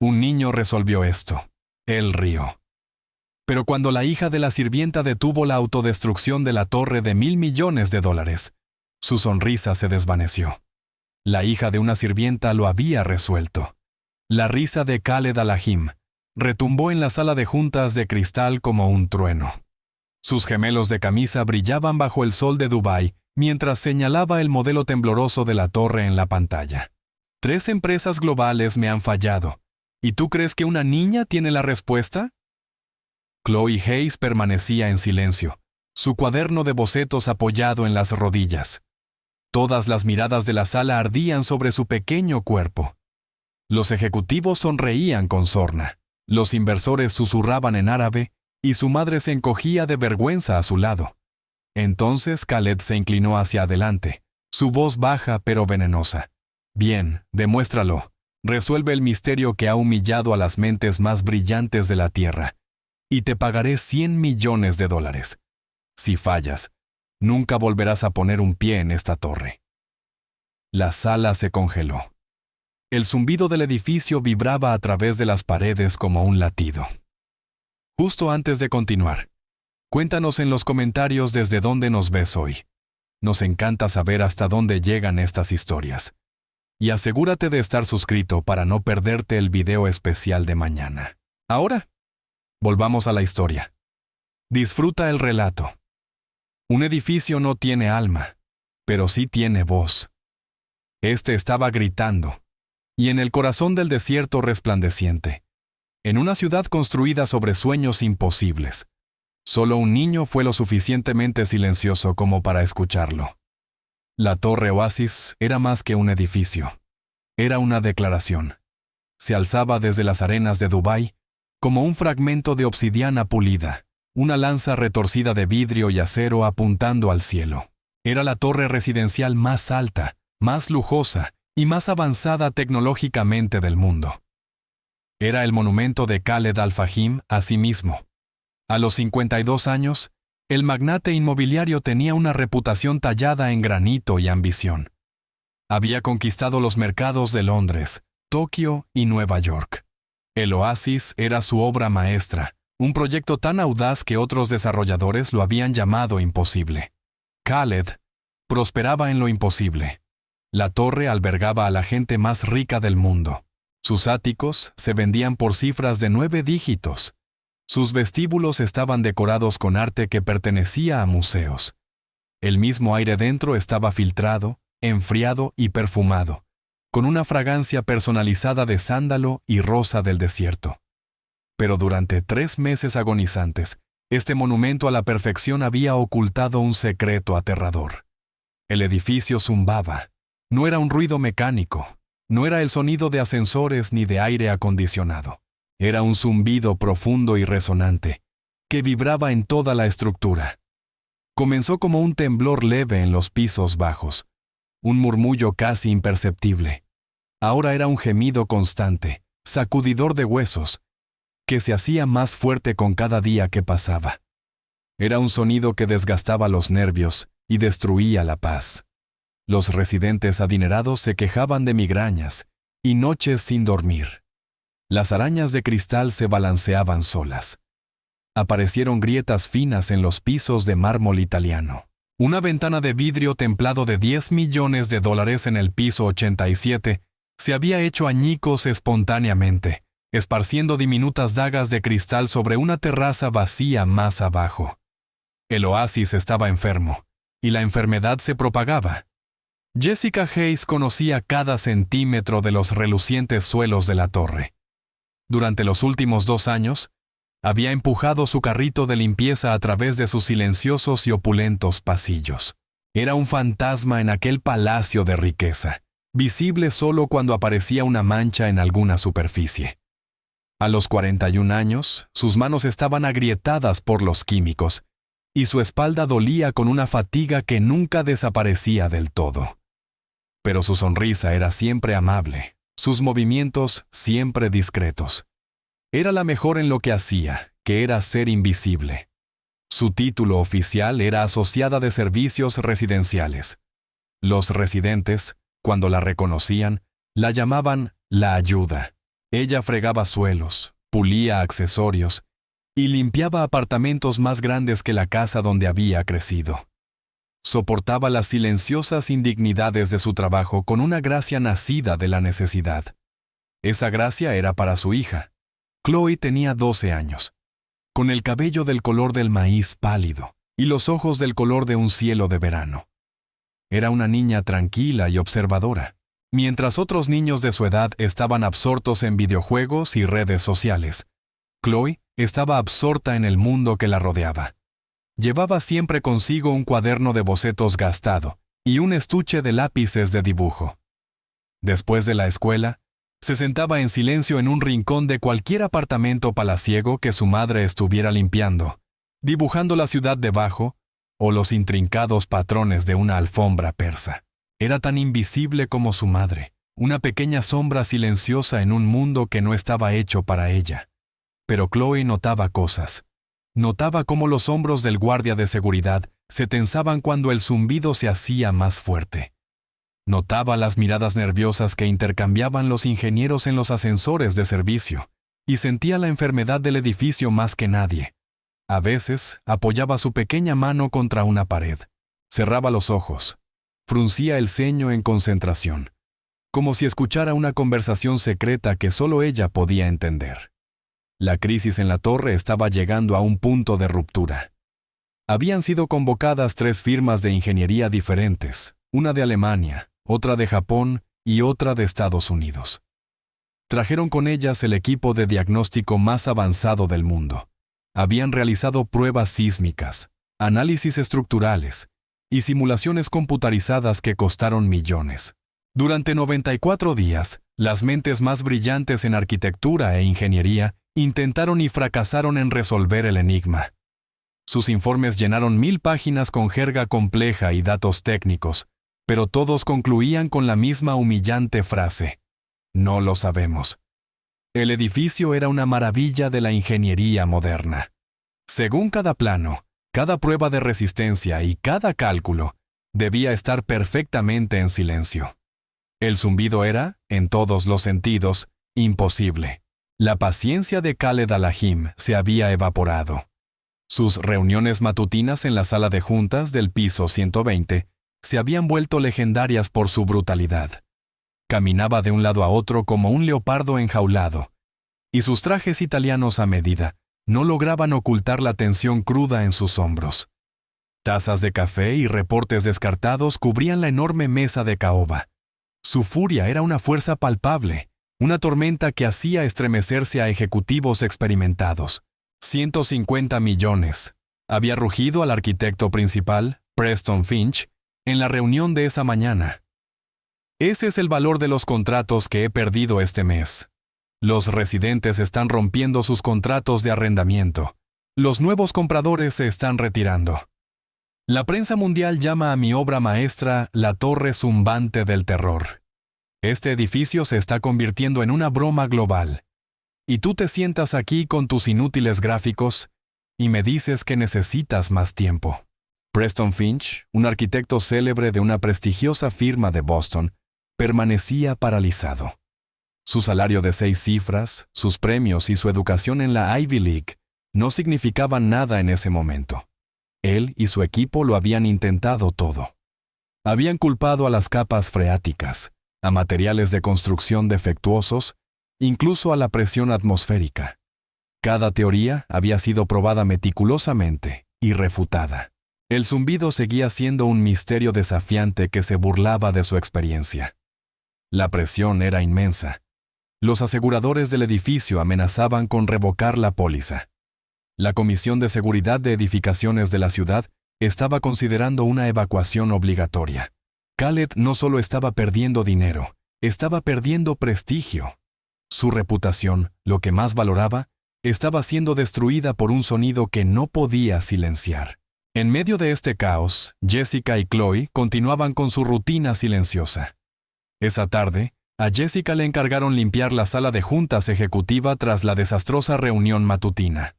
Un niño resolvió esto. Él rió. Pero cuando la hija de la sirvienta detuvo la autodestrucción de la torre de $1.000 millones, su sonrisa se desvaneció. La hija de una sirvienta lo había resuelto. La risa de Khaled Al-Ahim retumbó en la sala de juntas de cristal como un trueno. Sus gemelos de camisa brillaban bajo el sol de Dubái mientras señalaba el modelo tembloroso de la torre en la pantalla. 3 empresas globales me han fallado. ¿Y tú crees que una niña tiene la respuesta? Chloe Hayes permanecía en silencio, su cuaderno de bocetos apoyado en las rodillas. Todas las miradas de la sala ardían sobre su pequeño cuerpo. Los ejecutivos sonreían con sorna, los inversores susurraban en árabe y su madre se encogía de vergüenza a su lado. Entonces Khaled se inclinó hacia adelante, su voz baja pero venenosa. Bien, demuéstralo. Resuelve el misterio que ha humillado a las mentes más brillantes de la Tierra, y te pagaré $100 millones. Si fallas, nunca volverás a poner un pie en esta torre. La sala se congeló. El zumbido del edificio vibraba a través de las paredes como un latido. Justo antes de continuar, cuéntanos en los comentarios desde dónde nos ves hoy. Nos encanta saber hasta dónde llegan estas historias. Y asegúrate de estar suscrito para no perderte el video especial de mañana. Ahora, volvamos a la historia. Disfruta el relato. Un edificio no tiene alma, pero sí tiene voz. Este estaba gritando, y en el corazón del desierto resplandeciente, en una ciudad construida sobre sueños imposibles, solo un niño fue lo suficientemente silencioso como para escucharlo. La Torre Oasis era más que un edificio. Era una declaración. Se alzaba desde las arenas de Dubái como un fragmento de obsidiana pulida, una lanza retorcida de vidrio y acero apuntando al cielo. Era la torre residencial más alta, más lujosa y más avanzada tecnológicamente del mundo. Era el monumento de Khaled Al-Fahim a sí mismo. A los 52 años, el magnate inmobiliario tenía una reputación tallada en granito y ambición. Había conquistado los mercados de Londres, Tokio y Nueva York. El Oasis era su obra maestra, un proyecto tan audaz que otros desarrolladores lo habían llamado imposible. Khaled prosperaba en lo imposible. La torre albergaba a la gente más rica del mundo. Sus áticos se vendían por cifras de 9 dígitos. Sus vestíbulos estaban decorados con arte que pertenecía a museos. El mismo aire dentro estaba filtrado, enfriado y perfumado, con una fragancia personalizada de sándalo y rosa del desierto. Pero durante 3 meses agonizantes, este monumento a la perfección había ocultado un secreto aterrador. El edificio zumbaba. No era un ruido mecánico, no era el sonido de ascensores ni de aire acondicionado. Era un zumbido profundo y resonante, que vibraba en toda la estructura. Comenzó como un temblor leve en los pisos bajos, un murmullo casi imperceptible. Ahora era un gemido constante, sacudidor de huesos, que se hacía más fuerte con cada día que pasaba. Era un sonido que desgastaba los nervios y destruía la paz. Los residentes adinerados se quejaban de migrañas y noches sin dormir. Las arañas de cristal se balanceaban solas. Aparecieron grietas finas en los pisos de mármol italiano. Una ventana de vidrio templado de $10 millones en el piso 87 se había hecho añicos espontáneamente, esparciendo diminutas dagas de cristal sobre una terraza vacía más abajo. El oasis estaba enfermo, y la enfermedad se propagaba. Jessica Hayes conocía cada centímetro de los relucientes suelos de la torre. Durante los últimos 2 años, había empujado su carrito de limpieza a través de sus silenciosos y opulentos pasillos. Era un fantasma en aquel palacio de riqueza, visible solo cuando aparecía una mancha en alguna superficie. A los 41 años, sus manos estaban agrietadas por los químicos, y su espalda dolía con una fatiga que nunca desaparecía del todo. Pero su sonrisa era siempre amable, sus movimientos siempre discretos. Era la mejor en lo que hacía, que era ser invisible. Su título oficial era asociada de servicios residenciales. Los residentes, cuando la reconocían, la llamaban la ayuda, Ella fregaba suelos, pulía accesorios y limpiaba apartamentos más grandes que la casa donde había crecido. Soportaba las silenciosas indignidades de su trabajo con una gracia nacida de la necesidad. Esa gracia era para su hija. Chloe tenía 12 años, con el cabello del color del maíz pálido y los ojos del color de un cielo de verano. Era una niña tranquila y observadora, mientras otros niños de su edad estaban absortos en videojuegos y redes sociales. Chloe estaba absorta en el mundo que la rodeaba. Llevaba siempre consigo un cuaderno de bocetos gastado y un estuche de lápices de dibujo. Después de la escuela, se sentaba en silencio en un rincón de cualquier apartamento palaciego que su madre estuviera limpiando, dibujando la ciudad debajo o los intrincados patrones de una alfombra persa. Era tan invisible como su madre, una pequeña sombra silenciosa en un mundo que no estaba hecho para ella. Pero Chloe notaba cosas. Notaba cómo los hombros del guardia de seguridad se tensaban cuando el zumbido se hacía más fuerte. Notaba las miradas nerviosas que intercambiaban los ingenieros en los ascensores de servicio, y sentía la enfermedad del edificio más que nadie. A veces apoyaba su pequeña mano contra una pared, cerraba los ojos, fruncía el ceño en concentración, como si escuchara una conversación secreta que solo ella podía entender. La crisis en la torre estaba llegando a un punto de ruptura. Habían sido convocadas 3 firmas de ingeniería diferentes, una de Alemania, otra de Japón y otra de Estados Unidos. Trajeron con ellas el equipo de diagnóstico más avanzado del mundo. Habían realizado pruebas sísmicas, análisis estructurales y simulaciones computarizadas que costaron millones. Durante 94 días, las mentes más brillantes en arquitectura e ingeniería intentaron y fracasaron en resolver el enigma. Sus informes llenaron 1000 páginas con jerga compleja y datos técnicos, pero todos concluían con la misma humillante frase: no lo sabemos. El edificio era una maravilla de la ingeniería moderna. Según cada plano, cada prueba de resistencia y cada cálculo, debía estar perfectamente en silencio. El zumbido era, en todos los sentidos, imposible. La paciencia de Khaled Al-Ahim se había evaporado. Sus reuniones matutinas en la sala de juntas del piso 120 se habían vuelto legendarias por su brutalidad. Caminaba de un lado a otro como un leopardo enjaulado, y sus trajes italianos a medida no lograban ocultar la tensión cruda en sus hombros. Tazas de café y reportes descartados cubrían la enorme mesa de caoba. Su furia era una fuerza palpable, una tormenta que hacía estremecerse a ejecutivos experimentados. 150 millones. Había rugido al arquitecto principal, Preston Finch, en la reunión de esa mañana. Ese es el valor de los contratos que he perdido este mes. Los residentes están rompiendo sus contratos de arrendamiento. Los nuevos compradores se están retirando. La prensa mundial llama a mi obra maestra la Torre Zumbante del Terror. Este edificio se está convirtiendo en una broma global. Y tú te sientas aquí con tus inútiles gráficos y me dices que necesitas más tiempo. Preston Finch, un arquitecto célebre de una prestigiosa firma de Boston, permanecía paralizado. Su salario de 6 cifras, sus premios y su educación en la Ivy League no significaban nada en ese momento. Él y su equipo lo habían intentado todo. Habían culpado a las capas freáticas, a materiales de construcción defectuosos, incluso a la presión atmosférica. Cada teoría había sido probada meticulosamente y refutada. El zumbido seguía siendo un misterio desafiante que se burlaba de su experiencia. La presión era inmensa. Los aseguradores del edificio amenazaban con revocar la póliza. La Comisión de Seguridad de Edificaciones de la ciudad estaba considerando una evacuación obligatoria. Khaled no solo estaba perdiendo dinero, estaba perdiendo prestigio. Su reputación, lo que más valoraba, estaba siendo destruida por un sonido que no podía silenciar. En medio de este caos, Jessica y Chloe continuaban con su rutina silenciosa. Esa tarde, a Jessica le encargaron limpiar la sala de juntas ejecutiva tras la desastrosa reunión matutina.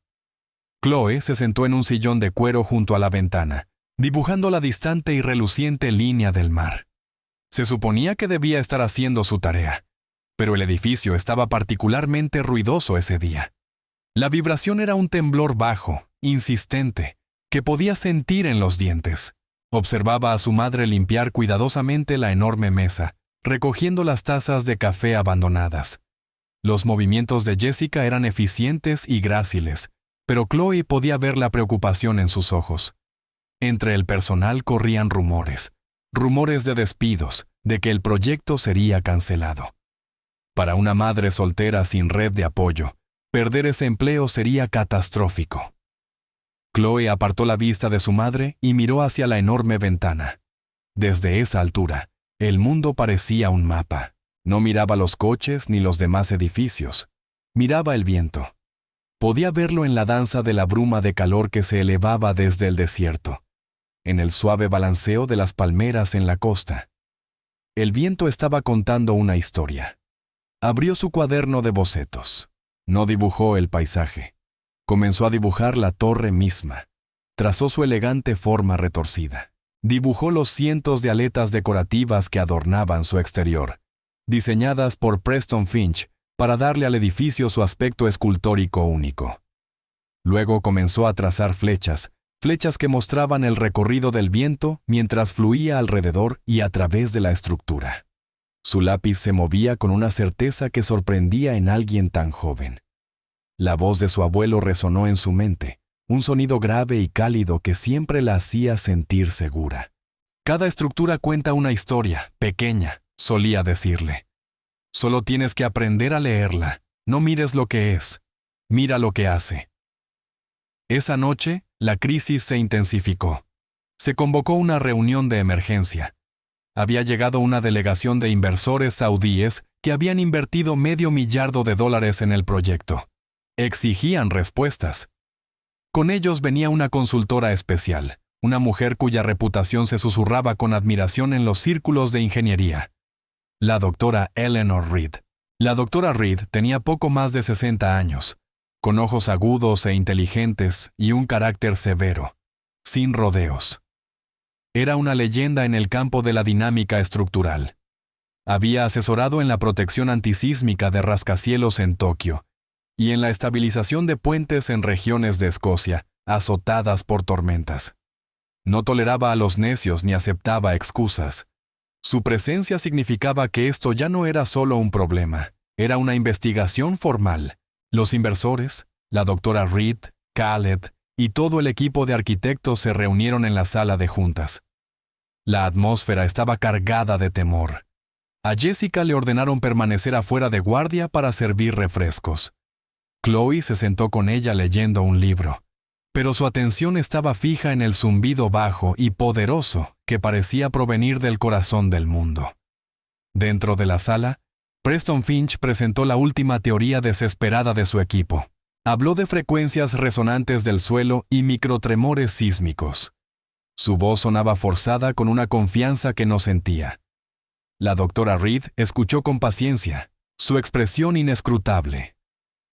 Chloe se sentó en un sillón de cuero junto a la ventana, dibujando la distante y reluciente línea del mar. Se suponía que debía estar haciendo su tarea, Pero el edificio estaba particularmente ruidoso ese día. La vibración era un temblor bajo, insistente, que podía sentir en los dientes. Observaba a su madre limpiar cuidadosamente la enorme mesa, recogiendo las tazas de café abandonadas. Los movimientos de Jessica eran eficientes y gráciles, pero Chloe podía ver la preocupación en sus ojos. Entre el personal corrían rumores de despidos, de que el proyecto sería cancelado. Para una madre soltera sin red de apoyo, perder ese empleo sería catastrófico. Chloe apartó la vista de su madre y miró hacia la enorme ventana. Desde esa altura, el mundo parecía un mapa. No miraba los coches ni los demás edificios. Miraba el viento. Podía verlo en la danza de la bruma de calor que se elevaba desde el desierto, en el suave balanceo de las palmeras en la costa. El viento estaba contando una historia. Abrió su cuaderno de bocetos. No dibujó el paisaje. Comenzó a dibujar la torre misma. Trazó su elegante forma retorcida. Dibujó los cientos de aletas decorativas que adornaban su exterior, diseñadas por Preston Finch para darle al edificio su aspecto escultórico único. Luego comenzó a trazar flechas que mostraban el recorrido del viento mientras fluía alrededor y a través de la estructura. Su lápiz se movía con una certeza que sorprendía en alguien tan joven. La voz de su abuelo resonó en su mente, un sonido grave y cálido que siempre la hacía sentir segura. Cada estructura cuenta una historia, pequeña, solía decirle. Solo tienes que aprender a leerla. No mires lo que es, mira lo que hace. Esa noche, la crisis se intensificó. Se convocó una reunión de emergencia. Había llegado una delegación de inversores saudíes que habían invertido $500 millones en el proyecto. Exigían respuestas. Con ellos venía una consultora especial, una mujer cuya reputación se susurraba con admiración en los círculos de ingeniería. La doctora Eleanor Reed. La doctora Reed tenía poco más de 60 años, con ojos agudos e inteligentes y un carácter severo, sin rodeos. Era una leyenda en el campo de la dinámica estructural. Había asesorado en la protección antisísmica de rascacielos en Tokio y en la estabilización de puentes en regiones de Escocia, azotadas por tormentas. No toleraba a los necios ni aceptaba excusas. Su presencia significaba que esto ya no era solo un problema, era una investigación formal. Los inversores, la doctora Reed, Khaled y todo el equipo de arquitectos se reunieron en la sala de juntas. La atmósfera estaba cargada de temor. A Jessica le ordenaron permanecer afuera de guardia para servir refrescos. Chloe se sentó con ella leyendo un libro, pero su atención estaba fija en el zumbido bajo y poderoso que parecía provenir del corazón del mundo. Dentro de la sala, Preston Finch presentó la última teoría desesperada de su equipo. Habló de frecuencias resonantes del suelo y microtremores sísmicos. Su voz sonaba forzada con una confianza que no sentía. La doctora Reed escuchó con paciencia, su expresión inescrutable.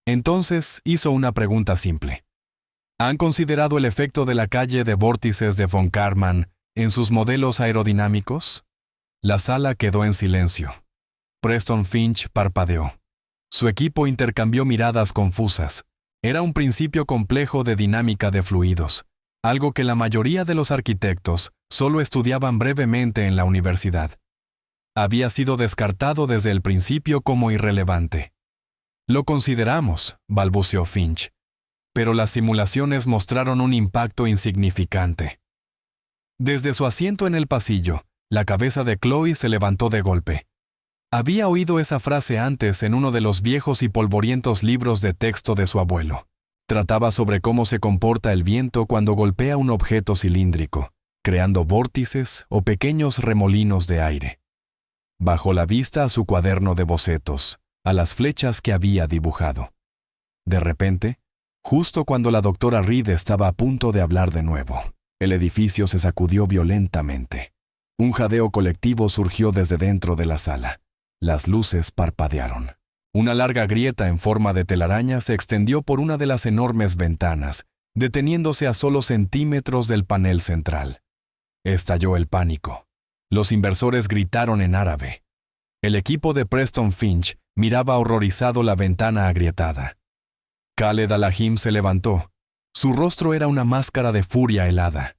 Entonces hizo una pregunta simple. ¿Han considerado el efecto de la calle de vórtices de von Karman en sus modelos aerodinámicos? La sala quedó en silencio. Preston Finch parpadeó. Su equipo intercambió miradas confusas. Era un principio complejo de dinámica de fluidos, algo que la mayoría de los arquitectos solo estudiaban brevemente en la universidad. Había sido descartado desde el principio como irrelevante. Lo consideramos, balbuceó Finch, pero las simulaciones mostraron un impacto insignificante. Desde su asiento en el pasillo, la cabeza de Chloe se levantó de golpe. Había oído esa frase antes en uno de los viejos y polvorientos libros de texto de su abuelo. Trataba sobre cómo se comporta el viento cuando golpea un objeto cilíndrico, creando vórtices o pequeños remolinos de aire. Bajó la vista a su cuaderno de bocetos, a las flechas que había dibujado. De repente, justo cuando la doctora Reed estaba a punto de hablar de nuevo, el edificio se sacudió violentamente. Un jadeo colectivo surgió desde dentro de la sala. Las luces parpadearon. Una larga grieta en forma de telaraña se extendió por una de las enormes ventanas, deteniéndose a solo centímetros del panel central. Estalló el pánico. Los inversores gritaron en árabe. El equipo de Preston Finch Miraba horrorizado la ventana agrietada. Khaled Al-Ahim se levantó. Su rostro era una máscara de furia helada.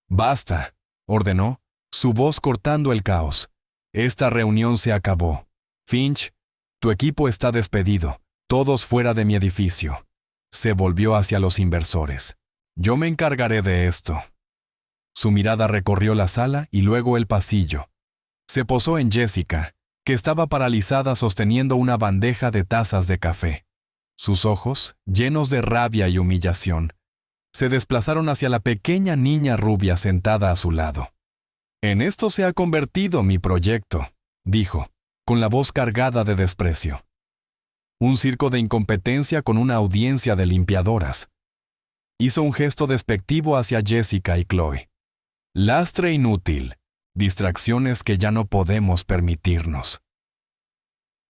«Basta», ordenó, su voz cortando el caos. «Esta reunión se acabó. Finch, tu equipo está despedido. Todos fuera de mi edificio». Se volvió hacia los inversores. «Yo me encargaré de esto». Su mirada recorrió la sala y luego el pasillo. Se posó en Jessica, que estaba paralizada sosteniendo una bandeja de tazas de café. Sus ojos, llenos de rabia y humillación, se desplazaron hacia la pequeña niña rubia sentada a su lado. «En esto se ha convertido mi proyecto», dijo, con la voz cargada de desprecio. «Un circo de incompetencia con una audiencia de limpiadoras». Hizo un gesto despectivo hacia Jessica y Chloe. «Lastre inútil, distracciones que ya no podemos permitirnos».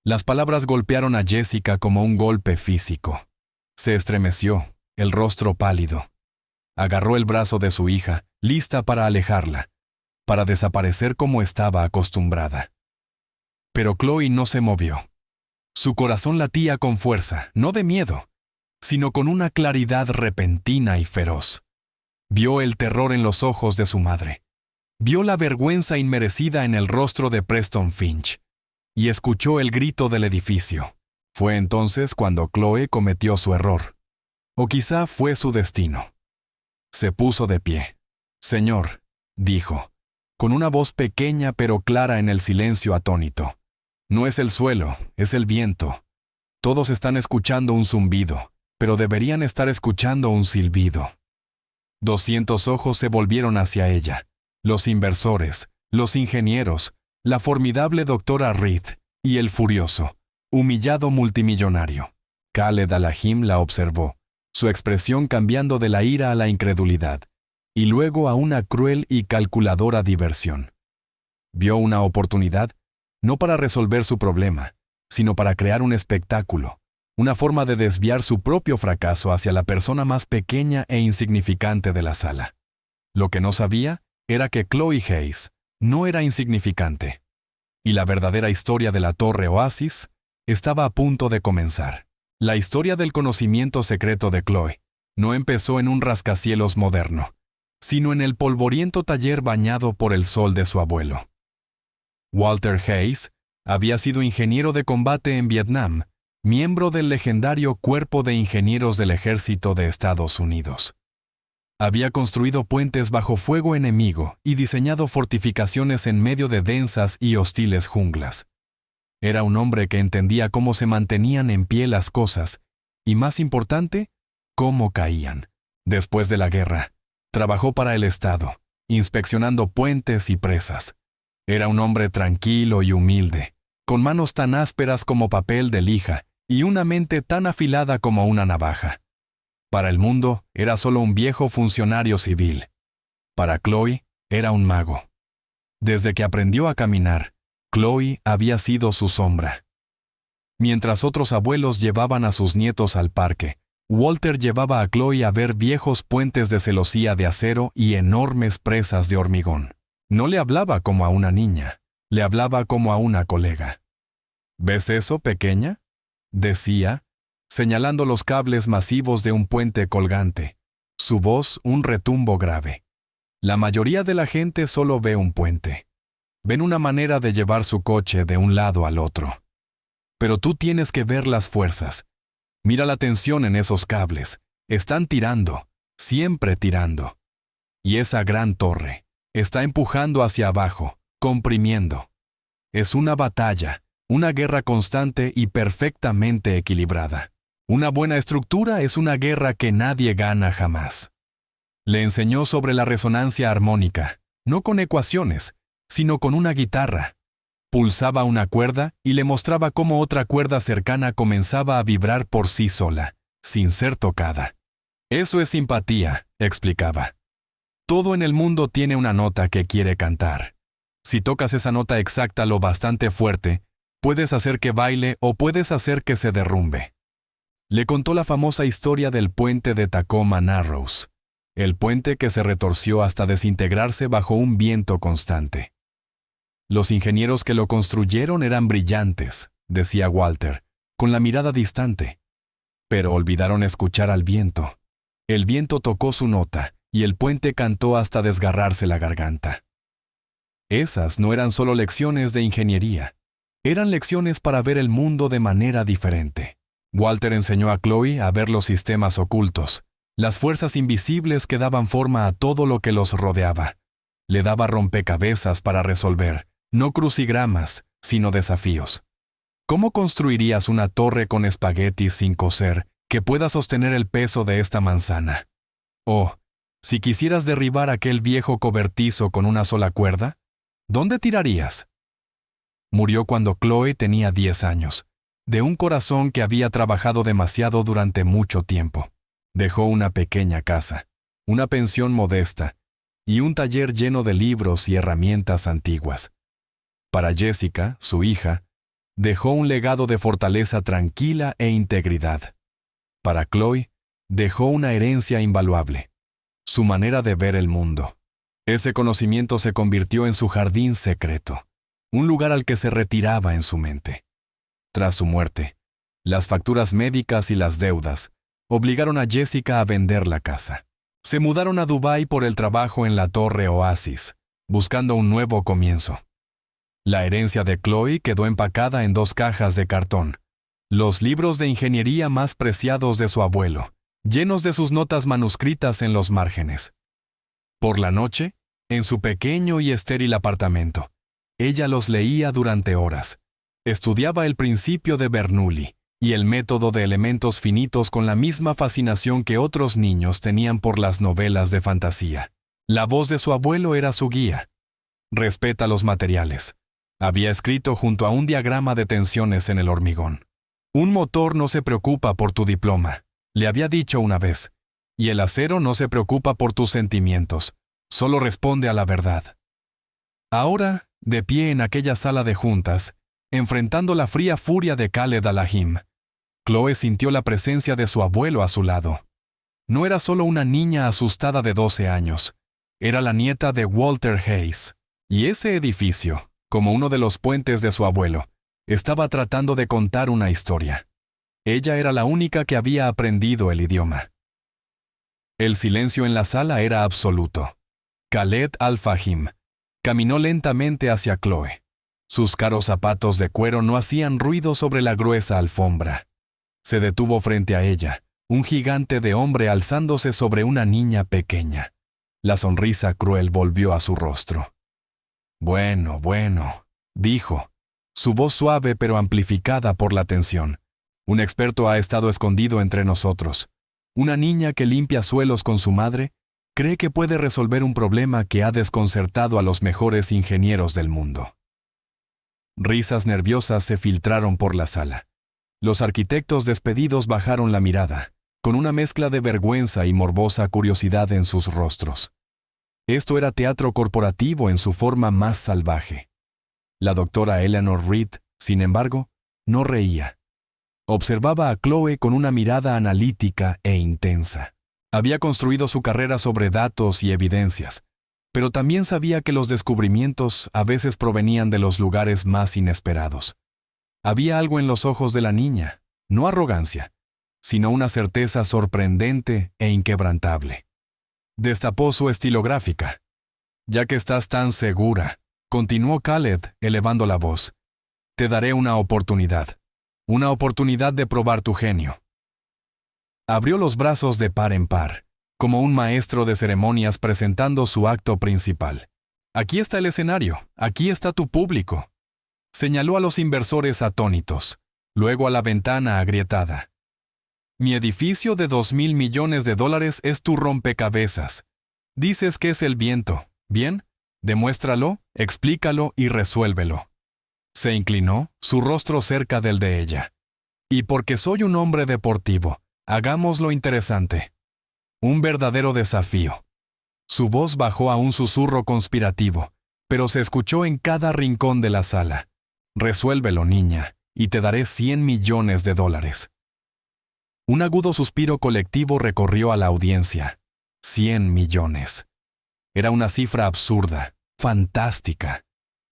Las palabras golpearon a Jessica como un golpe físico. Se estremeció, el rostro pálido. Agarró el brazo de su hija, lista para alejarla, para desaparecer como estaba acostumbrada. Pero Chloe no se movió. Su corazón latía con fuerza, no de miedo, sino con una claridad repentina y feroz. Vio el terror en los ojos de su madre. Vio la vergüenza inmerecida en el rostro de Preston Finch. Y escuchó el grito del edificio. Fue entonces cuando Chloe cometió su error. O quizá fue su destino. Se puso de pie. «Señor», dijo, con una voz pequeña pero clara en el silencio atónito. «No es el suelo, es el viento. Todos están escuchando un zumbido, pero deberían estar escuchando un silbido». 200 ojos se volvieron hacia ella. Los inversores, los ingenieros, la formidable doctora Reed y el furioso, humillado multimillonario. Khaled Al-Ahim la observó, su expresión cambiando de la ira a la incredulidad, y luego a una cruel y calculadora diversión. Vio una oportunidad, no para resolver su problema, sino para crear un espectáculo, una forma de desviar su propio fracaso hacia la persona más pequeña e insignificante de la sala. Lo que no sabía era que Chloe Hayes no era insignificante, y la verdadera historia de la Torre Oasis estaba a punto de comenzar. La historia del conocimiento secreto de Chloe no empezó en un rascacielos moderno, sino en el polvoriento taller bañado por el sol de su abuelo. Walter Hayes había sido ingeniero de combate en Vietnam, miembro del legendario Cuerpo de Ingenieros del Ejército de Estados Unidos. Había construido puentes bajo fuego enemigo y diseñado fortificaciones en medio de densas y hostiles junglas. Era un hombre que entendía cómo se mantenían en pie las cosas y, más importante, cómo caían. Después de la guerra, trabajó para el Estado, inspeccionando puentes y presas. Era un hombre tranquilo y humilde, con manos tan ásperas como papel de lija y una mente tan afilada como una navaja. Para el mundo, era solo un viejo funcionario civil. Para Chloe, era un mago. Desde que aprendió a caminar, Chloe había sido su sombra. Mientras otros abuelos llevaban a sus nietos al parque, Walter llevaba a Chloe a ver viejos puentes de celosía de acero y enormes presas de hormigón. No le hablaba como a una niña, le hablaba como a una colega. «¿Ves eso, pequeña?», decía, señalando los cables masivos de un puente colgante, su voz un retumbo grave. La mayoría de la gente solo ve un puente. Ven una manera de llevar su coche de un lado al otro. Pero tú tienes que ver las fuerzas. Mira la tensión en esos cables. Están tirando, siempre tirando. Y esa gran torre está empujando hacia abajo, comprimiendo. Es una batalla, una guerra constante y perfectamente equilibrada. Una buena estructura es una guerra que nadie gana jamás. Le enseñó sobre la resonancia armónica, no con ecuaciones, sino con una guitarra. Pulsaba una cuerda y le mostraba cómo otra cuerda cercana comenzaba a vibrar por sí sola, sin ser tocada. Eso es simpatía, explicaba. Todo en el mundo tiene una nota que quiere cantar. Si tocas esa nota exacta lo bastante fuerte, puedes hacer que baile o puedes hacer que se derrumbe. Le contó la famosa historia del puente de Tacoma Narrows, el puente que se retorció hasta desintegrarse bajo un viento constante. Los ingenieros que lo construyeron eran brillantes, decía Walter, con la mirada distante. Pero olvidaron escuchar al viento. El viento tocó su nota, y el puente cantó hasta desgarrarse la garganta. Esas no eran solo lecciones de ingeniería. Eran lecciones para ver el mundo de manera diferente. Walter enseñó a Chloe a ver los sistemas ocultos, las fuerzas invisibles que daban forma a todo lo que los rodeaba. Le daba rompecabezas para resolver, no crucigramas, sino desafíos. ¿Cómo construirías una torre con espaguetis sin coser que pueda sostener el peso de esta manzana? O, si quisieras derribar aquel viejo cobertizo con una sola cuerda, ¿dónde tirarías? Murió cuando Chloe tenía 10 años, de un corazón que había trabajado demasiado durante mucho tiempo. Dejó una pequeña casa, una pensión modesta y un taller lleno de libros y herramientas antiguas. Para Jessica, su hija, dejó un legado de fortaleza tranquila e integridad. Para Chloe, dejó una herencia invaluable, su manera de ver el mundo. Ese conocimiento se convirtió en su jardín secreto, un lugar al que se retiraba en su mente. Tras su muerte, las facturas médicas y las deudas obligaron a Jessica a vender la casa. Se mudaron a Dubái por el trabajo en la Torre Oasis, buscando un nuevo comienzo. La herencia de Chloe quedó empacada en 2 cajas de cartón, los libros de ingeniería más preciados de su abuelo, llenos de sus notas manuscritas en los márgenes. Por la noche, en su pequeño y estéril apartamento, ella los leía durante horas. Estudiaba el principio de Bernoulli y el método de elementos finitos con la misma fascinación que otros niños tenían por las novelas de fantasía. La voz de su abuelo era su guía. Respeta los materiales. Había escrito junto a un diagrama de tensiones en el hormigón. Un motor no se preocupa por tu diploma, le había dicho una vez, y el acero no se preocupa por tus sentimientos, solo responde a la verdad. Ahora, de pie en aquella sala de juntas, enfrentando la fría furia de Khaled Al-Ahim, Chloe sintió la presencia de su abuelo a su lado. No era solo una niña asustada de 12 años, era la nieta de Walter Hayes, y ese edificio, como uno de los puentes de su abuelo, estaba tratando de contar una historia. Ella era la única que había aprendido el idioma. El silencio en la sala era absoluto. Khaled Al-Fahim caminó lentamente hacia Chloe. Sus caros zapatos de cuero no hacían ruido sobre la gruesa alfombra. Se detuvo frente a ella, un gigante de hombre alzándose sobre una niña pequeña. La sonrisa cruel volvió a su rostro. Bueno, dijo, su voz suave pero amplificada por la tensión. Un experto ha estado escondido entre nosotros. Una niña que limpia suelos con su madre cree que puede resolver un problema que ha desconcertado a los mejores ingenieros del mundo. Risas nerviosas se filtraron por la sala. Los arquitectos despedidos bajaron la mirada, con una mezcla de vergüenza y morbosa curiosidad en sus rostros. Esto era teatro corporativo en su forma más salvaje. La doctora Eleanor Reed, sin embargo, no reía. Observaba a Chloe con una mirada analítica e intensa. Había construido su carrera sobre datos y evidencias, pero también sabía que los descubrimientos a veces provenían de los lugares más inesperados. Había algo en los ojos de la niña, no arrogancia, sino una certeza sorprendente e inquebrantable. Destapó su estilográfica. Ya que estás tan segura, continuó Khaled, elevando la voz, te daré una oportunidad de probar tu genio. Abrió los brazos de par en par, como un maestro de ceremonias presentando su acto principal. Aquí está el escenario, aquí está tu público. Señaló a los inversores atónitos, luego a la ventana agrietada. Mi edificio de $2,000 millones es tu rompecabezas. Dices que es el viento, ¿bien? Demuéstralo, explícalo y resuélvelo. Se inclinó, su rostro cerca del de ella. Y porque soy un hombre deportivo, hagámoslo interesante. Un verdadero desafío. Su voz bajó a un susurro conspirativo, pero se escuchó en cada rincón de la sala. Resuélvelo, niña, y te daré $100 millones. Un agudo suspiro colectivo recorrió a la audiencia. 100 millones. Era una cifra absurda, fantástica.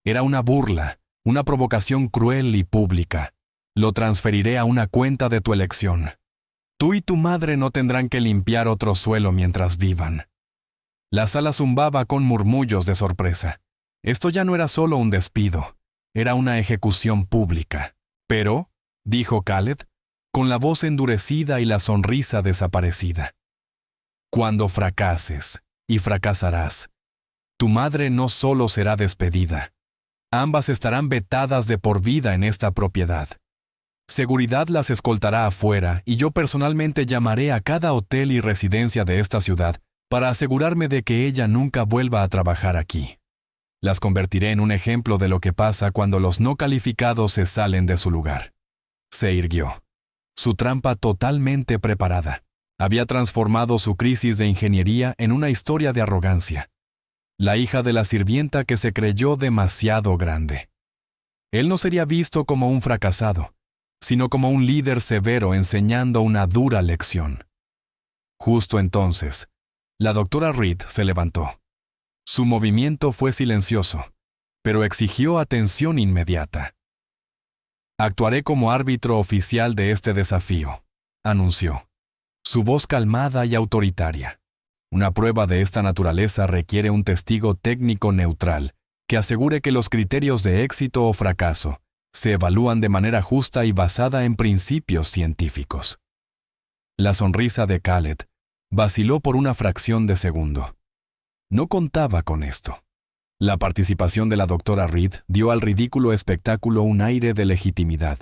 Era una burla, una provocación cruel y pública. Lo transferiré a una cuenta de tu elección. Tú y tu madre no tendrán que limpiar otro suelo mientras vivan. La sala zumbaba con murmullos de sorpresa. Esto ya no era solo un despido, era una ejecución pública. Pero, dijo Khaled, con la voz endurecida y la sonrisa desaparecida, cuando fracases, y fracasarás, tu madre no solo será despedida, ambas estarán vetadas de por vida en esta propiedad. Seguridad las escoltará afuera y yo personalmente llamaré a cada hotel y residencia de esta ciudad para asegurarme de que ella nunca vuelva a trabajar aquí. Las convertiré en un ejemplo de lo que pasa cuando los no calificados se salen de su lugar. Se irguió. Su trampa totalmente preparada. Había transformado su crisis de ingeniería en una historia de arrogancia. La hija de la sirvienta que se creyó demasiado grande. Él no sería visto como un fracasado, sino como un líder severo enseñando una dura lección. Justo entonces, la doctora Reed se levantó. Su movimiento fue silencioso, pero exigió atención inmediata. Actuaré como árbitro oficial de este desafío, anunció. Su voz calmada y autoritaria. Una prueba de esta naturaleza requiere un testigo técnico neutral que asegure que los criterios de éxito o fracaso se evalúan de manera justa y basada en principios científicos. La sonrisa de Khaled vaciló por una fracción de segundo. No contaba con esto. La participación de la doctora Reed dio al ridículo espectáculo un aire de legitimidad.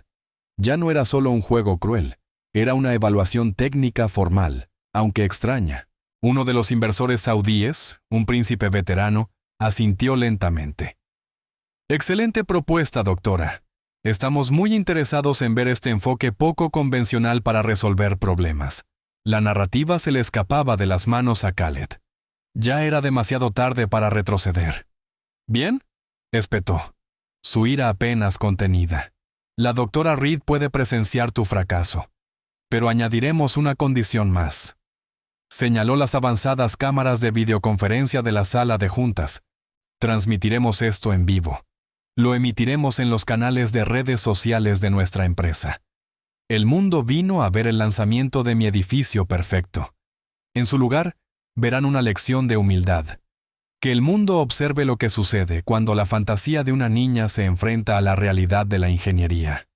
Ya no era solo un juego cruel, era una evaluación técnica formal, aunque extraña. Uno de los inversores saudíes, un príncipe veterano, asintió lentamente. Excelente propuesta, doctora. Estamos muy interesados en ver este enfoque poco convencional para resolver problemas. La narrativa se le escapaba de las manos a Khaled. Ya era demasiado tarde para retroceder. ¿Bien?, espetó, su ira apenas contenida. La doctora Reed puede presenciar tu fracaso, pero añadiremos una condición más. Señaló las avanzadas cámaras de videoconferencia de la sala de juntas. Transmitiremos esto en vivo. Lo emitiremos en los canales de redes sociales de nuestra empresa. El mundo vino a ver el lanzamiento de mi edificio perfecto. En su lugar, verán una lección de humildad. Que el mundo observe lo que sucede cuando la fantasía de una niña se enfrenta a la realidad de la ingeniería.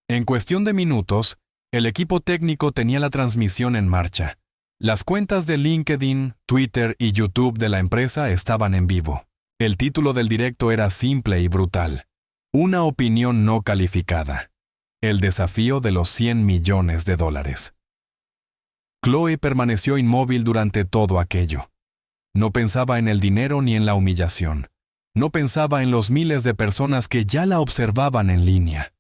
En cuestión de minutos, el equipo técnico tenía la transmisión en marcha. Las cuentas de LinkedIn, Twitter y YouTube de la empresa estaban en vivo. El título del directo era simple y brutal. Una opinión no calificada. El desafío de los $100 millones. Chloe permaneció inmóvil durante todo aquello. No pensaba en el dinero ni en la humillación. No pensaba en los miles de personas que ya la observaban en línea.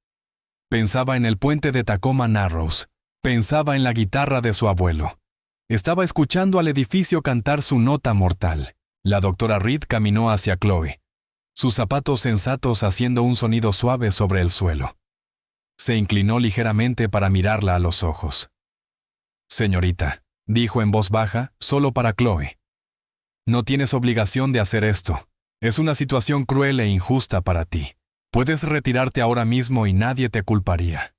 Pensaba en el puente de Tacoma Narrows. Pensaba en la guitarra de su abuelo. Estaba escuchando al edificio cantar su nota mortal. La doctora Reed caminó hacia Chloe, sus zapatos sensatos haciendo un sonido suave sobre el suelo. Se inclinó ligeramente para mirarla a los ojos. «Señorita», dijo en voz baja, solo para Chloe. «No tienes obligación de hacer esto. Es una situación cruel e injusta para ti. Puedes retirarte ahora mismo y nadie te culparía».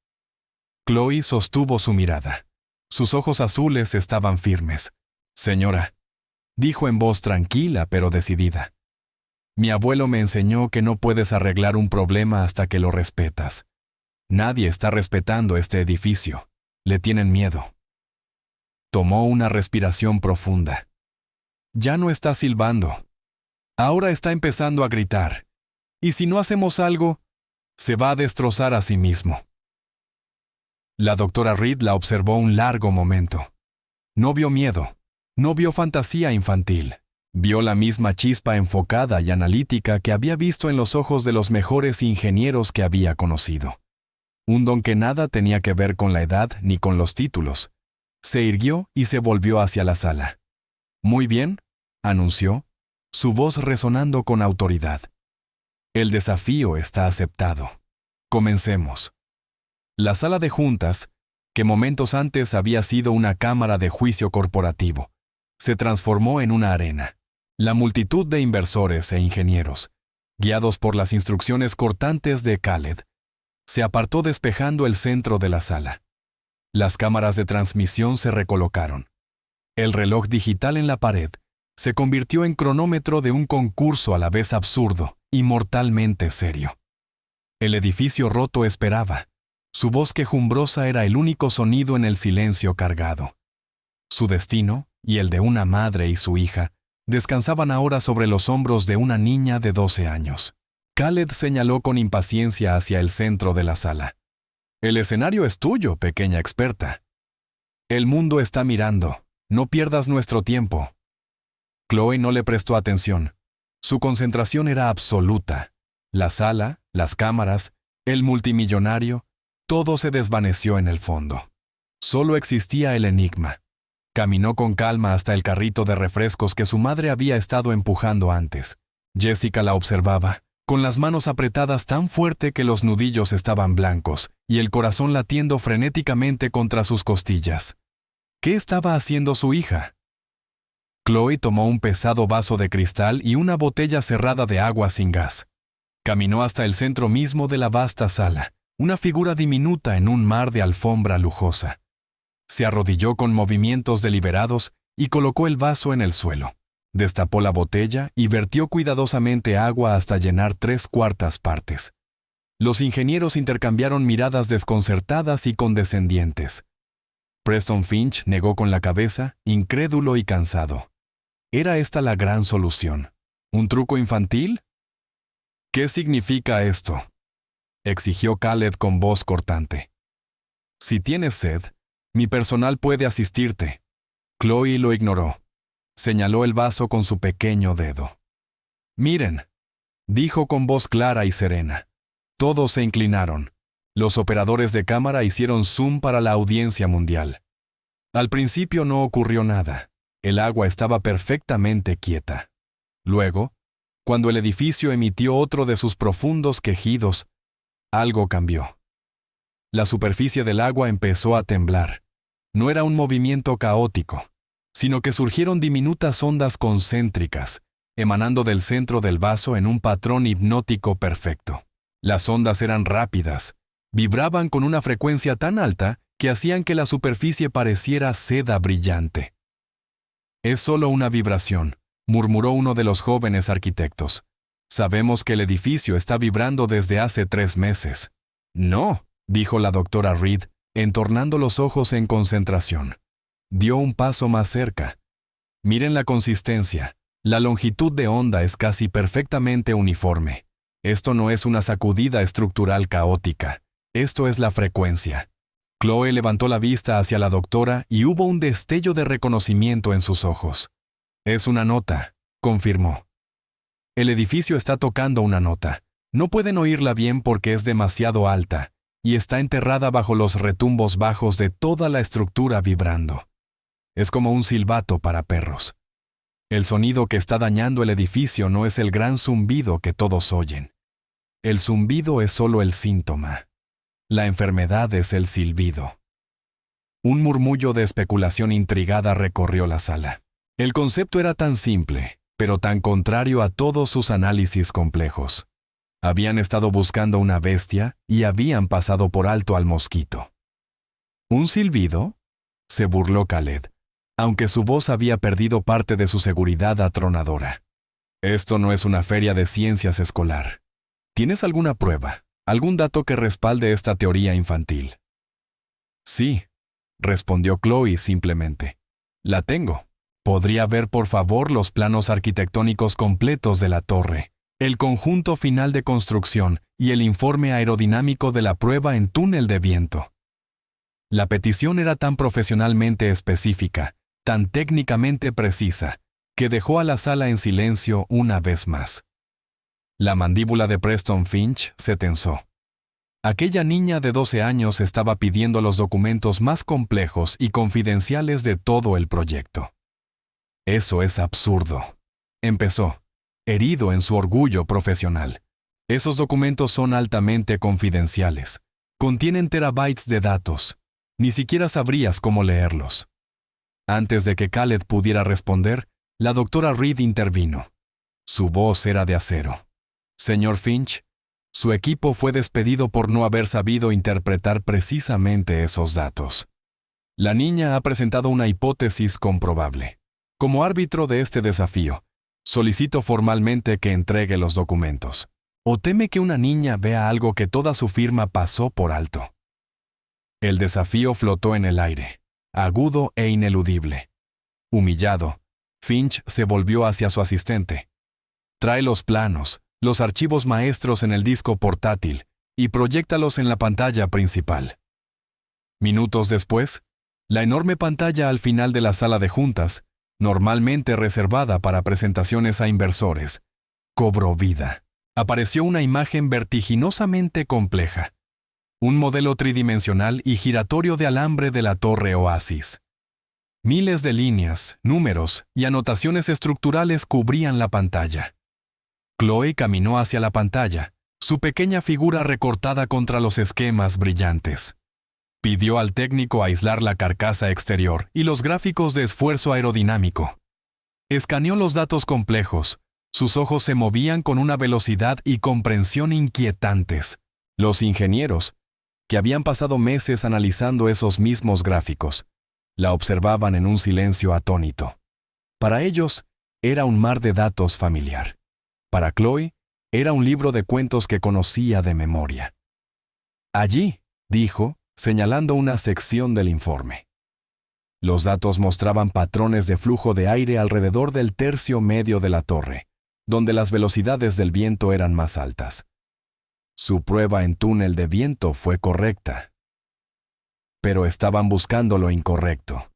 Chloe sostuvo su mirada. Sus ojos azules estaban firmes. «Señora», dijo en voz tranquila pero decidida. «Mi abuelo me enseñó que no puedes arreglar un problema hasta que lo respetas. Nadie está respetando este edificio. Le tienen miedo». Tomó una respiración profunda. Ya no está silbando. Ahora está empezando a gritar. Y si no hacemos algo, se va a destrozar a sí mismo. La doctora Reed la observó un largo momento. No vio miedo. No vio fantasía infantil. Vio la misma chispa enfocada y analítica que había visto en los ojos de los mejores ingenieros que había conocido. Un don que nada tenía que ver con la edad ni con los títulos. Se irguió y se volvió hacia la sala. «Muy bien», anunció, su voz resonando con autoridad. «El desafío está aceptado. Comencemos». La sala de juntas, que momentos antes había sido una cámara de juicio corporativo, se transformó en una arena. La multitud de inversores e ingenieros, guiados por las instrucciones cortantes de Khaled, se apartó despejando el centro de la sala. Las cámaras de transmisión se recolocaron. El reloj digital en la pared se convirtió en cronómetro de un concurso a la vez absurdo y mortalmente serio. El edificio roto esperaba. Su voz quejumbrosa era el único sonido en el silencio cargado. Su destino, y el de una madre y su hija, descansaban ahora sobre los hombros de una niña de 12 años. Khaled señaló con impaciencia hacia el centro de la sala. «El escenario es tuyo, pequeña experta. El mundo está mirando. No pierdas nuestro tiempo». Chloe no le prestó atención. Su concentración era absoluta. La sala, las cámaras, el multimillonario, todo se desvaneció en el fondo. Solo existía el enigma. Caminó con calma hasta el carrito de refrescos que su madre había estado empujando antes. Jessica la observaba, con las manos apretadas tan fuerte que los nudillos estaban blancos y el corazón latiendo frenéticamente contra sus costillas. ¿Qué estaba haciendo su hija? Chloe tomó un pesado vaso de cristal y una botella cerrada de agua sin gas. Caminó hasta el centro mismo de la vasta sala, una figura diminuta en un mar de alfombra lujosa. Se arrodilló con movimientos deliberados y colocó el vaso en el suelo. Destapó la botella y vertió cuidadosamente agua hasta llenar 3/4 partes. Los ingenieros intercambiaron miradas desconcertadas y condescendientes. Preston Finch negó con la cabeza, incrédulo y cansado. ¿Era esta la gran solución? ¿Un truco infantil? ¿Qué significa esto?, exigió Khaled con voz cortante. Si tienes sed, mi personal puede asistirte. Chloe lo ignoró. Señaló el vaso con su pequeño dedo. Miren, dijo con voz clara y serena. Todos se inclinaron. Los operadores de cámara hicieron zoom para la audiencia mundial. Al principio no ocurrió nada. El agua estaba perfectamente quieta. Luego, cuando el edificio emitió otro de sus profundos quejidos, algo cambió. La superficie del agua empezó a temblar. No era un movimiento caótico, sino que surgieron diminutas ondas concéntricas, emanando del centro del vaso en un patrón hipnótico perfecto. Las ondas eran rápidas, vibraban con una frecuencia tan alta que hacían que la superficie pareciera seda brillante. «Es solo una vibración», murmuró uno de los jóvenes arquitectos. «Sabemos que el edificio está vibrando desde hace 3 meses». «No», dijo la doctora Reed, entornando los ojos en concentración. Dio un paso más cerca. «Miren la consistencia. La longitud de onda es casi perfectamente uniforme. Esto no es una sacudida estructural caótica. Esto es la frecuencia». Chloe levantó la vista hacia la doctora y hubo un destello de reconocimiento en sus ojos. «Es una nota», confirmó. «El edificio está tocando una nota. No pueden oírla bien porque es demasiado alta y está enterrada bajo los retumbos bajos de toda la estructura vibrando. Es como un silbato para perros. El sonido que está dañando el edificio no es el gran zumbido que todos oyen. El zumbido es solo el síntoma. La enfermedad es el silbido». Un murmullo de especulación intrigada recorrió la sala. El concepto era tan simple, pero tan contrario a todos sus análisis complejos. Habían estado buscando una bestia y habían pasado por alto al mosquito. ¿Un silbido?, se burló Khaled, aunque su voz había perdido parte de su seguridad atronadora. «Esto no es una feria de ciencias escolar. ¿Tienes alguna prueba, algún dato que respalde esta teoría infantil?» «Sí», respondió Chloe simplemente. «La tengo. ¿Podría ver por favor los planos arquitectónicos completos de la torre, el conjunto final de construcción y el informe aerodinámico de la prueba en túnel de viento?» La petición era tan profesionalmente específica, tan técnicamente precisa, que dejó a la sala en silencio una vez más. La mandíbula de Preston Finch se tensó. Aquella niña de 12 años estaba pidiendo los documentos más complejos y confidenciales de todo el proyecto. «Eso es absurdo», empezó, herido en su orgullo profesional. «Esos documentos son altamente confidenciales. Contienen terabytes de datos. Ni siquiera sabrías cómo leerlos». Antes de que Khaled pudiera responder, la doctora Reed intervino. Su voz era de acero. «Señor Finch, Su equipo fue despedido por no haber sabido interpretar precisamente esos datos. La niña ha presentado una hipótesis comprobable. Como árbitro de este desafío, solicito formalmente que entregue los documentos. ¿O teme que una niña vea algo que toda su firma pasó por alto? El desafío flotó en el aire, agudo e ineludible. Humillado, Finch se volvió hacia su asistente. Trae los planos, los archivos maestros en el disco portátil y proyéctalos en la pantalla principal. Minutos después, la enorme pantalla al final de la sala de juntas, normalmente reservada para presentaciones a inversores, cobró vida. Apareció una imagen vertiginosamente compleja. Un modelo tridimensional y giratorio de alambre de la Torre Oasis. Miles de líneas, números y anotaciones estructurales cubrían la pantalla. Chloe caminó hacia la pantalla, su pequeña figura recortada contra los esquemas brillantes. Pidió al técnico aislar la carcasa exterior y los gráficos de esfuerzo aerodinámico. Escaneó los datos complejos. Sus ojos se movían con una velocidad y comprensión inquietantes. Los ingenieros, que habían pasado meses analizando esos mismos gráficos, la observaban en un silencio atónito. Para ellos, era un mar de datos familiar. Para Chloe, era un libro de cuentos que conocía de memoria. Allí, dijo, señalando una sección del informe. Los datos mostraban patrones de flujo de aire alrededor del tercio medio de la torre, donde las velocidades del viento eran más altas. Su prueba en túnel de viento fue correcta. Pero estaban buscando lo incorrecto.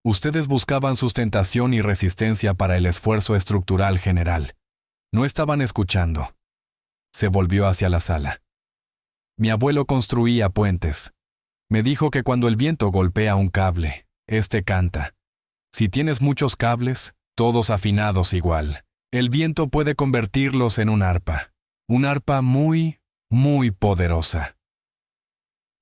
Ustedes buscaban sustentación y resistencia para el esfuerzo estructural general. No estaban escuchando. Se volvió hacia la sala. Mi abuelo construía puentes. Me dijo que cuando el viento golpea un cable, este canta. Si tienes muchos cables, todos afinados igual, el viento puede convertirlos en un arpa muy, muy poderosa.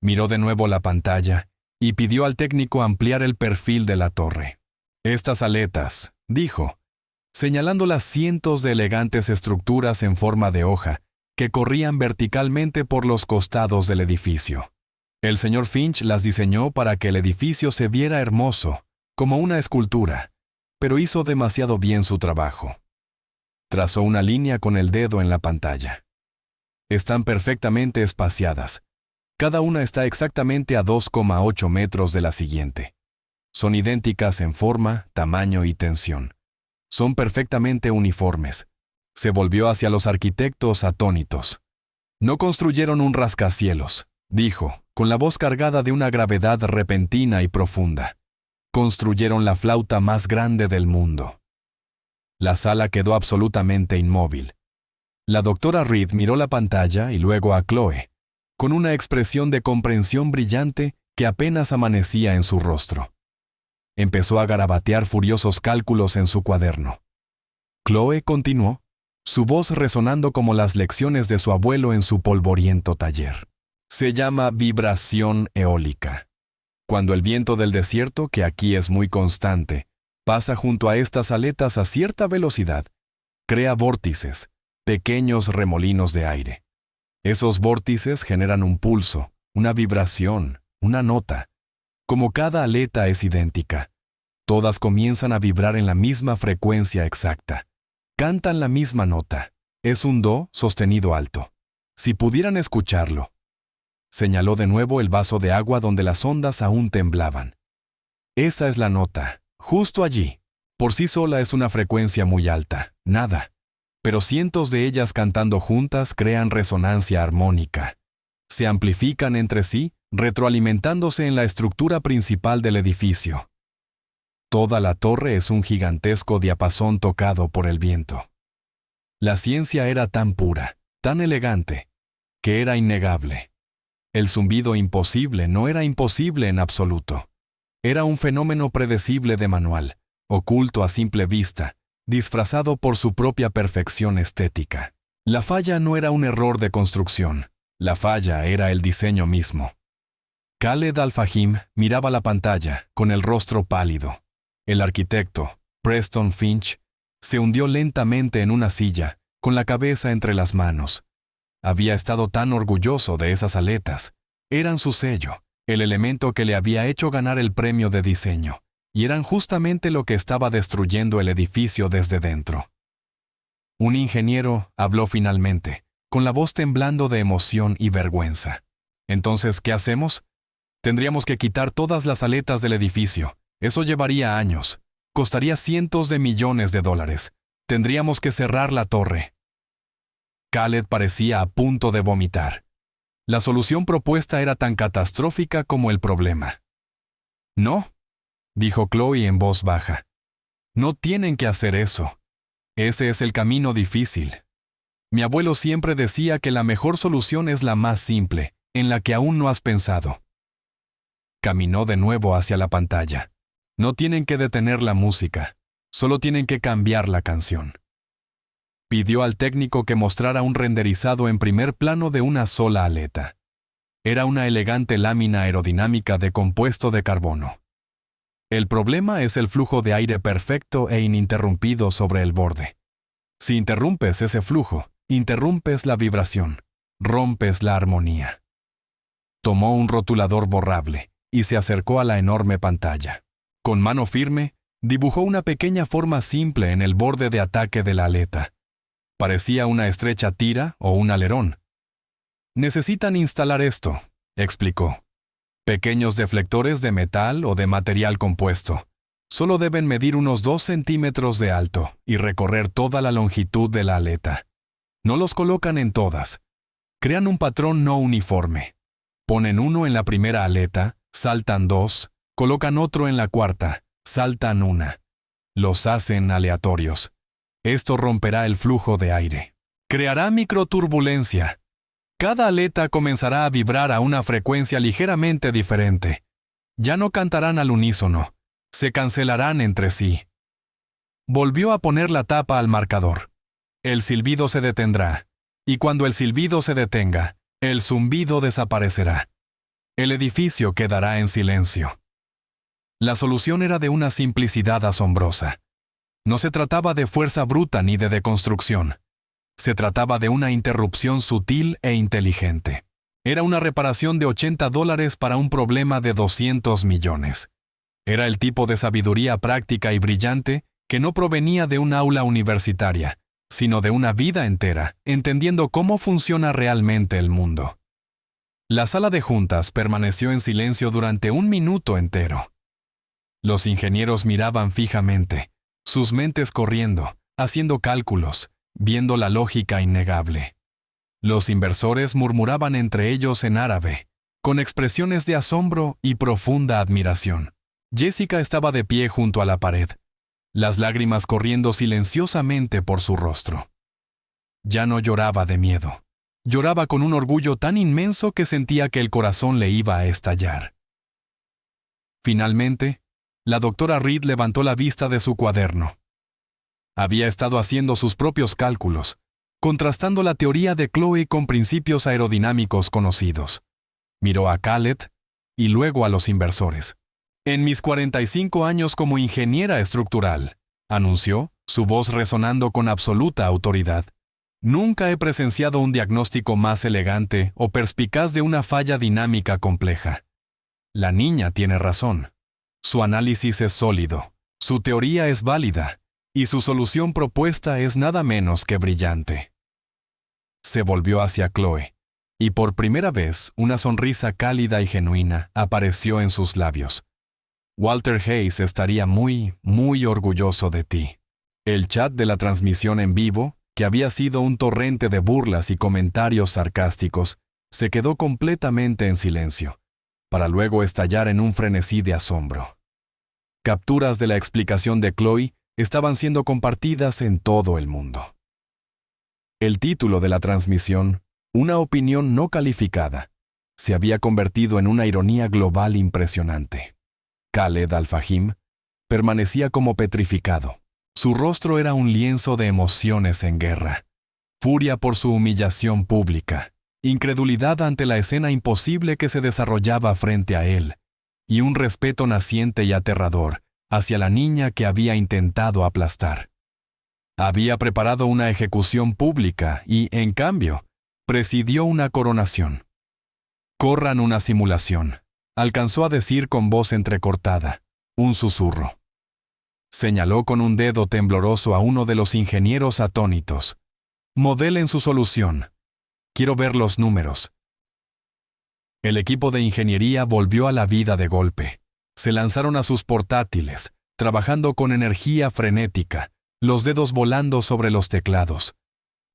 Miró de nuevo la pantalla y pidió al técnico ampliar el perfil de la torre. Estas aletas, dijo, señalando las cientos de elegantes estructuras en forma de hoja que corrían verticalmente por los costados del edificio. El señor Finch las diseñó para que el edificio se viera hermoso, como una escultura, pero hizo demasiado bien su trabajo. Trazó una línea con el dedo en la pantalla. Están perfectamente espaciadas. Cada una está exactamente a 2,8 metros de la siguiente. Son idénticas en forma, tamaño y tensión. Son perfectamente uniformes. Se volvió hacia los arquitectos atónitos. No construyeron un rascacielos, dijo, con la voz cargada de una gravedad repentina y profunda. Construyeron la flauta más grande del mundo. La sala quedó absolutamente inmóvil. La doctora Reed miró la pantalla y luego a Chloe, con una expresión de comprensión brillante que apenas amanecía en su rostro. Empezó a garabatear furiosos cálculos en su cuaderno. Chloe continuó, su voz resonando como las lecciones de su abuelo en su polvoriento taller. Se llama vibración eólica. Cuando el viento del desierto, que aquí es muy constante, pasa junto a estas aletas a cierta velocidad, crea vórtices, pequeños remolinos de aire. Esos vórtices generan un pulso, una vibración, una nota. Como cada aleta es idéntica, todas comienzan a vibrar en la misma frecuencia exacta. Cantan la misma nota. Es un do sostenido alto. Si pudieran escucharlo. Señaló de nuevo el vaso de agua donde las ondas aún temblaban. Esa es la nota, justo allí. Por sí sola es una frecuencia muy alta, nada. Pero cientos de ellas cantando juntas crean resonancia armónica. Se amplifican entre sí, retroalimentándose en la estructura principal del edificio. Toda la torre es un gigantesco diapasón tocado por el viento. La ciencia era tan pura, tan elegante, que era innegable. El zumbido imposible no era imposible en absoluto. Era un fenómeno predecible de manual, oculto a simple vista, disfrazado por su propia perfección estética. La falla no era un error de construcción, la falla era el diseño mismo. Khaled Al-Fahim miraba la pantalla, con el rostro pálido. El arquitecto, Preston Finch, se hundió lentamente en una silla, con la cabeza entre las manos. Había estado tan orgulloso de esas aletas. Eran su sello, el elemento que le había hecho ganar el premio de diseño, y eran justamente lo que estaba destruyendo el edificio desde dentro. Un ingeniero habló finalmente, con la voz temblando de emoción y vergüenza. Entonces, ¿qué hacemos? Tendríamos que quitar todas las aletas del edificio. Eso llevaría años. Costaría cientos de millones de dólares. Tendríamos que cerrar la torre. Khaled parecía a punto de vomitar. La solución propuesta era tan catastrófica como el problema. No, dijo Chloe en voz baja. No tienen que hacer eso. Ese es el camino difícil. Mi abuelo siempre decía que la mejor solución es la más simple, en la que aún no has pensado. Caminó de nuevo hacia la pantalla. No tienen que detener la música, solo tienen que cambiar la canción. Pidió al técnico que mostrara un renderizado en primer plano de una sola aleta. Era una elegante lámina aerodinámica de compuesto de carbono. El problema es el flujo de aire perfecto e ininterrumpido sobre el borde. Si interrumpes ese flujo, interrumpes la vibración, rompes la armonía. Tomó un rotulador borrable y se acercó a la enorme pantalla. Con mano firme, dibujó una pequeña forma simple en el borde de ataque de la aleta. Parecía una estrecha tira o un alerón. Necesitan instalar esto, explicó. Pequeños deflectores de metal o de material compuesto. Solo deben medir unos 2 centímetros de alto y recorrer toda la longitud de la aleta. No los colocan en todas. Crean un patrón no uniforme. Ponen uno en la primera aleta, saltan 2, colocan otro en la cuarta, saltan 1. Los hacen aleatorios. Esto romperá el flujo de aire. Creará microturbulencia. Cada aleta comenzará a vibrar a una frecuencia ligeramente diferente. Ya no cantarán al unísono. Se cancelarán entre sí. Volvió a poner la tapa al marcador. El silbido se detendrá. Y cuando el silbido se detenga, el zumbido desaparecerá. El edificio quedará en silencio. La solución era de una simplicidad asombrosa. No se trataba de fuerza bruta ni de deconstrucción. Se trataba de una interrupción sutil e inteligente. Era una reparación de $80 para un problema de 200 millones. Era el tipo de sabiduría práctica y brillante que no provenía de un aula universitaria, sino de una vida entera, entendiendo cómo funciona realmente el mundo. La sala de juntas permaneció en silencio durante 1 minuto entero. Los ingenieros miraban fijamente, sus mentes corriendo, haciendo cálculos, viendo la lógica innegable. Los inversores murmuraban entre ellos en árabe, con expresiones de asombro y profunda admiración. Jessica estaba de pie junto a la pared, las lágrimas corriendo silenciosamente por su rostro. Ya no lloraba de miedo. Lloraba con un orgullo tan inmenso que sentía que el corazón le iba a estallar. Finalmente, la doctora Reed levantó la vista de su cuaderno. Había estado haciendo sus propios cálculos, contrastando la teoría de Chloe con principios aerodinámicos conocidos. Miró a Khaled y luego a los inversores. En mis 45 años como ingeniera estructural, anunció, su voz resonando con absoluta autoridad, nunca he presenciado un diagnóstico más elegante o perspicaz de una falla dinámica compleja. La niña tiene razón. Su análisis es sólido, su teoría es válida, y su solución propuesta es nada menos que brillante. Se volvió hacia Chloe, y por primera vez una sonrisa cálida y genuina apareció en sus labios. Walter Hayes estaría muy, muy orgulloso de ti. El chat de la transmisión en vivo, que había sido un torrente de burlas y comentarios sarcásticos, se quedó completamente en silencio, para luego estallar en un frenesí de asombro. Capturas de la explicación de Chloe estaban siendo compartidas en todo el mundo. El título de la transmisión, una opinión no calificada, se había convertido en una ironía global impresionante. Khaled Al-Fahim permanecía como petrificado. Su rostro era un lienzo de emociones en guerra. Furia por su humillación pública, incredulidad ante la escena imposible que se desarrollaba frente a él, y un respeto naciente y aterrador hacia la niña que había intentado aplastar. Había preparado una ejecución pública y, en cambio, Presidió una coronación. Corran una simulación. Alcanzó a decir con voz entrecortada, un susurro. Señaló con un dedo tembloroso a uno de los ingenieros atónitos. Modelen su solución. Quiero ver los números. El equipo de ingeniería volvió a la vida de golpe. Se lanzaron a sus portátiles, trabajando con energía frenética, los dedos volando sobre los teclados.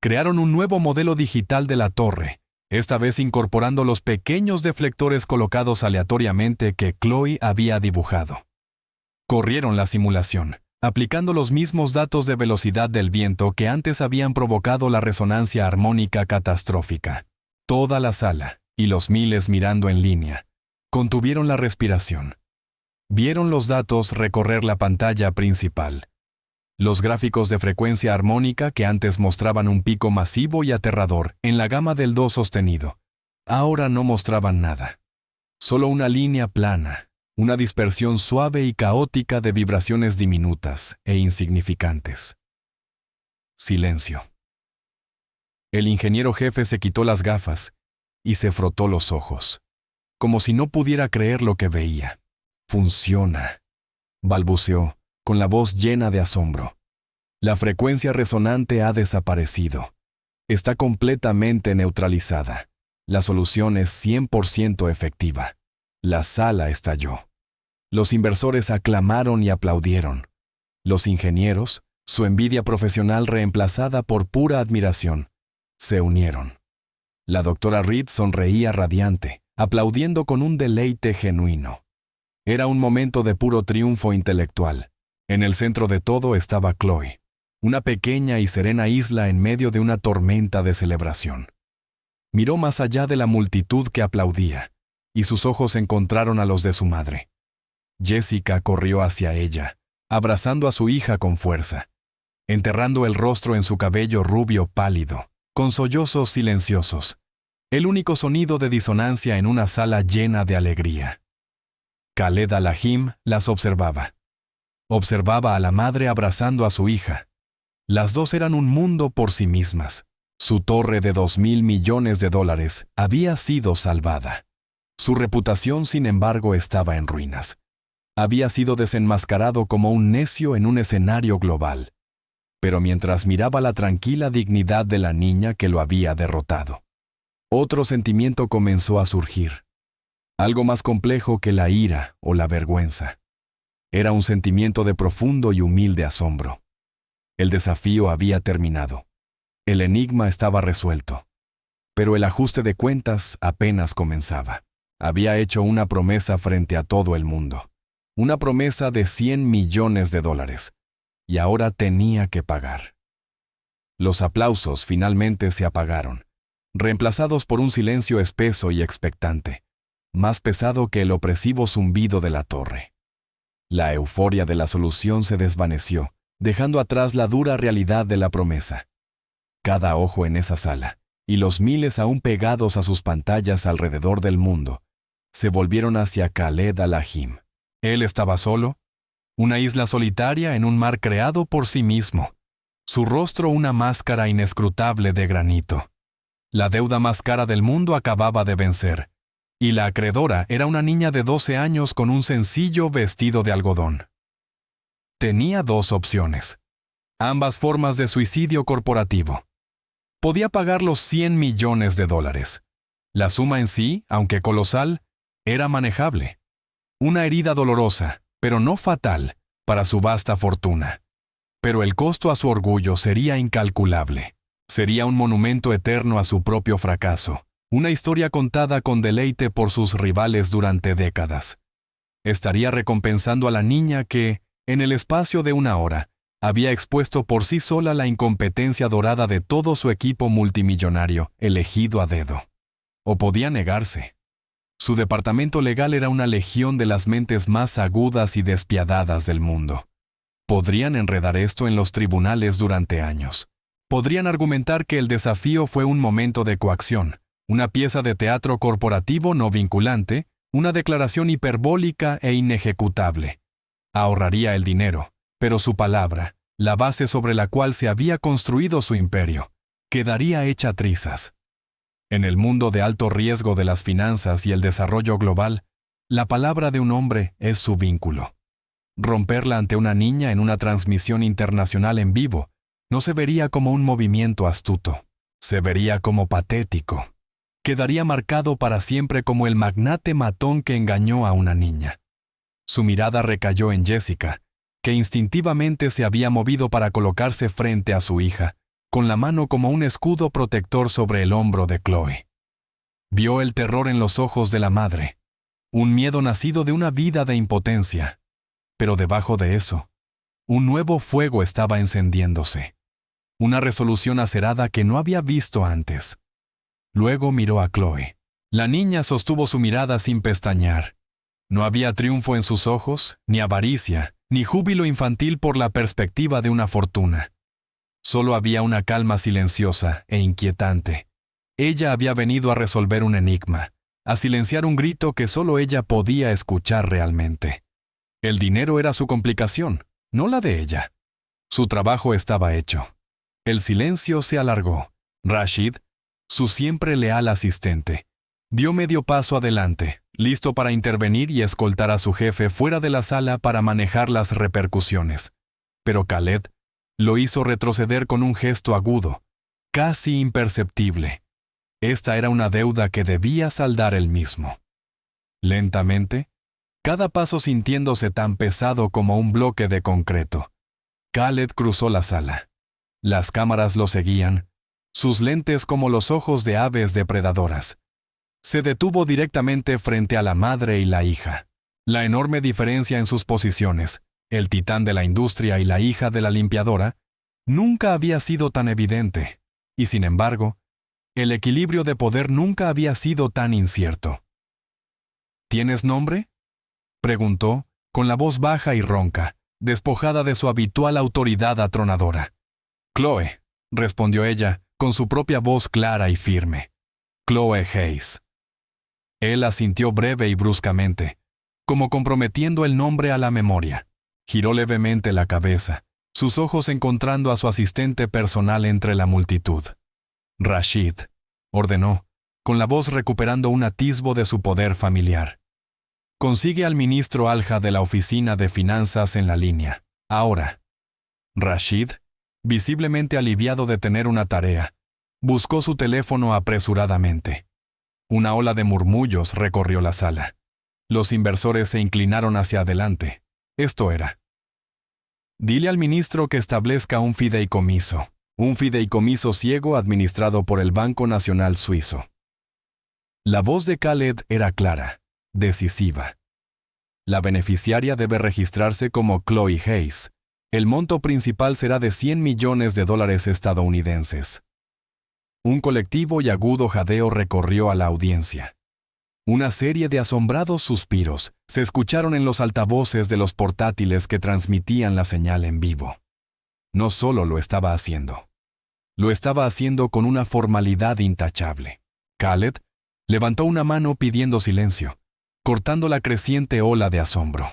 Crearon un nuevo modelo digital de la torre, esta vez incorporando los pequeños deflectores colocados aleatoriamente que Chloe había dibujado. Corrieron la simulación, aplicando los mismos datos de velocidad del viento que antes habían provocado la resonancia armónica catastrófica. Toda la sala, y los miles mirando en línea, contuvieron la respiración. Vieron los datos recorrer la pantalla principal. Los gráficos de frecuencia armónica que antes mostraban un pico masivo y aterrador en la gama del do sostenido, ahora no mostraban nada. Solo una línea plana, una dispersión suave y caótica de vibraciones diminutas e insignificantes. Silencio. El ingeniero jefe se quitó las gafas y se frotó los ojos, como si no pudiera creer lo que veía. «Funciona», balbuceó, con la voz llena de asombro. La frecuencia resonante ha desaparecido. Está completamente neutralizada. La solución es 100% efectiva. La sala estalló. Los inversores aclamaron y aplaudieron. Los ingenieros, su envidia profesional reemplazada por pura admiración, se unieron. La doctora Reed sonreía radiante, aplaudiendo con un deleite genuino. Era un momento de puro triunfo intelectual. En el centro de todo estaba Chloe, una pequeña y serena isla en medio de una tormenta de celebración. Miró más allá de la multitud que aplaudía, y sus ojos encontraron a los de su madre. Jessica corrió hacia ella, abrazando a su hija con fuerza, enterrando el rostro en su cabello rubio pálido, con sollozos silenciosos, el único sonido de disonancia en una sala llena de alegría. Khaled Al-Ahim las observaba. Observaba a la madre abrazando a su hija. Las dos eran un mundo por sí mismas. Su torre de $2.000 millones había sido salvada. Su reputación, sin embargo, estaba en ruinas. Había sido desenmascarado como un necio en un escenario global. Pero mientras miraba la tranquila dignidad de la niña que lo había derrotado, otro sentimiento comenzó a surgir. Algo más complejo que la ira o la vergüenza. Era un sentimiento de profundo y humilde asombro. El desafío había terminado. El enigma estaba resuelto. Pero el ajuste de cuentas apenas comenzaba. Había hecho una promesa frente a todo el mundo. Una promesa de $100 millones. Y ahora tenía que pagar. Los aplausos finalmente se apagaron, reemplazados por un silencio espeso y expectante, más pesado que el opresivo zumbido de la torre. La euforia de la solución se desvaneció, dejando atrás la dura realidad de la promesa. Cada ojo en esa sala, y los miles aún pegados a sus pantallas alrededor del mundo, se volvieron hacia Khaled Al-Ahim. Él estaba solo, una isla solitaria en un mar creado por sí mismo, su rostro una máscara inescrutable de granito. La deuda más cara del mundo acababa de vencer, y la acreedora era una niña de 12 años con un sencillo vestido de algodón. Tenía dos opciones, ambas formas de suicidio corporativo. Podía pagar los $100 millones. La suma en sí, aunque colosal, era manejable. Una herida dolorosa, pero no fatal, para su vasta fortuna. Pero el costo a su orgullo sería incalculable. Sería un monumento eterno a su propio fracaso. Una historia contada con deleite por sus rivales durante décadas. Estaría recompensando a la niña que, en el espacio de una hora, había expuesto por sí sola la incompetencia dorada de todo su equipo multimillonario, elegido a dedo. O podía negarse. Su departamento legal era una legión de las mentes más agudas y despiadadas del mundo. Podrían enredar esto en los tribunales durante años. Podrían argumentar que el desafío fue un momento de coacción, una pieza de teatro corporativo no vinculante, una declaración hiperbólica e inejecutable. Ahorraría el dinero, pero su palabra, la base sobre la cual se había construido su imperio, quedaría hecha trizas. En el mundo de alto riesgo de las finanzas y el desarrollo global, la palabra de un hombre es su vínculo. Romperla ante una niña en una transmisión internacional en vivo no se vería como un movimiento astuto, se vería como patético. Quedaría marcado para siempre como el magnate matón que engañó a una niña. Su mirada recayó en Jessica, que instintivamente se había movido para colocarse frente a su hija, con la mano como un escudo protector sobre el hombro de Chloe. Vio el terror en los ojos de la madre, un miedo nacido de una vida de impotencia. Pero debajo de eso, un nuevo fuego estaba encendiéndose, una resolución acerada que no había visto antes. Luego miró a Chloe. La niña sostuvo su mirada sin pestañear. No había triunfo en sus ojos, ni avaricia, ni júbilo infantil por la perspectiva de una fortuna. Solo había una calma silenciosa e inquietante. Ella había venido a resolver un enigma, a silenciar un grito que solo ella podía escuchar realmente. El dinero era su complicación, no la de ella. Su trabajo estaba hecho. El silencio se alargó. Rashid, su siempre leal asistente, dio medio paso adelante, listo para intervenir y escoltar a su jefe fuera de la sala para manejar las repercusiones. Pero Khaled lo hizo retroceder con un gesto agudo, casi imperceptible. Esta era una deuda que debía saldar él mismo. Lentamente, cada paso sintiéndose tan pesado como un bloque de concreto, Khaled cruzó la sala. Las cámaras lo seguían, sus lentes como los ojos de aves depredadoras. Se detuvo directamente frente a la madre y la hija. La enorme diferencia en sus posiciones, el titán de la industria y la hija de la limpiadora, nunca había sido tan evidente, y sin embargo, el equilibrio de poder nunca había sido tan incierto. ¿Tienes nombre?, preguntó, con la voz baja y ronca, despojada de su habitual autoridad atronadora. Chloe, respondió ella, con su propia voz clara y firme. Chloe Hayes. Él asintió breve y bruscamente, como comprometiendo el nombre a la memoria. Giró levemente la cabeza, sus ojos encontrando a su asistente personal entre la multitud. Rashid, ordenó, con la voz recuperando un atisbo de su poder familiar. Consigue al ministro Alja de la Oficina de Finanzas en la línea. Ahora. Rashid, visiblemente aliviado de tener una tarea, buscó su teléfono apresuradamente. Una ola de murmullos recorrió la sala. Los inversores se inclinaron hacia adelante. Esto era: dile al ministro que establezca un fideicomiso ciego administrado por el Banco Nacional Suizo. La voz de Khaled era clara, decisiva. La beneficiaria debe registrarse como Chloe Hayes. El monto principal será de $100 millones estadounidenses. Un colectivo y agudo jadeo recorrió a la audiencia. Una serie de asombrados suspiros se escucharon en los altavoces de los portátiles que transmitían la señal en vivo. No solo lo estaba haciendo con una formalidad intachable. Khaled levantó una mano pidiendo silencio, cortando la creciente ola de asombro.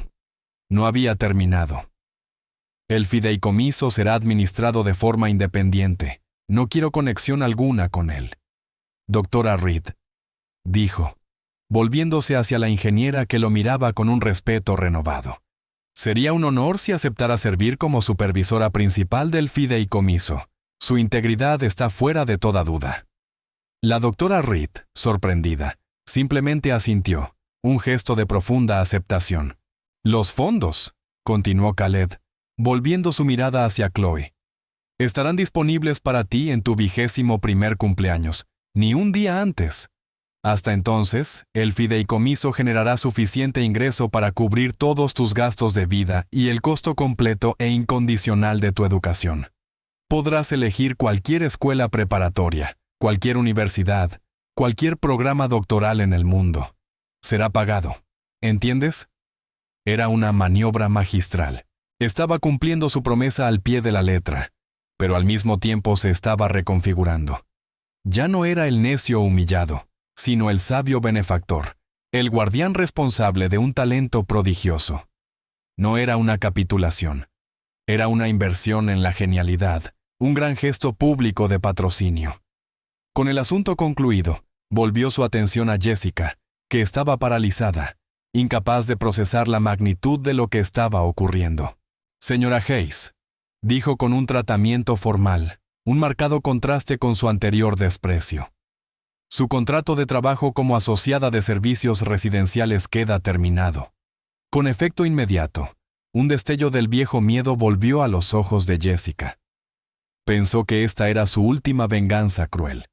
No había terminado. El fideicomiso será administrado de forma independiente. No quiero conexión alguna con él. Doctora Reed, dijo, volviéndose hacia la ingeniera que lo miraba con un respeto renovado. Sería un honor si aceptara servir como supervisora principal del fideicomiso. Su integridad está fuera de toda duda. La doctora Reed, sorprendida, simplemente asintió, un gesto de profunda aceptación. Los fondos, continuó Khaled, volviendo su mirada hacia Chloe, estarán disponibles para ti en tu 21º cumpleaños, ni un día antes. Hasta entonces, el fideicomiso generará suficiente ingreso para cubrir todos tus gastos de vida y el costo completo e incondicional de tu educación. Podrás elegir cualquier escuela preparatoria, cualquier universidad, cualquier programa doctoral en el mundo. Será pagado. ¿Entiendes? Era una maniobra magistral. Estaba cumpliendo su promesa al pie de la letra, pero al mismo tiempo se estaba reconfigurando. Ya no era el necio humillado, sino el sabio benefactor, el guardián responsable de un talento prodigioso. No era una capitulación. Era una inversión en la genialidad, un gran gesto público de patrocinio. Con el asunto concluido, volvió su atención a Jessica, que estaba paralizada, incapaz de procesar la magnitud de lo que estaba ocurriendo. Señora Hayes, dijo con un tratamiento formal, un marcado contraste con su anterior desprecio. Su contrato de trabajo como asociada de servicios residenciales queda terminado. Con efecto inmediato, un destello del viejo miedo volvió a los ojos de Jessica. Pensó que esta era su última venganza cruel: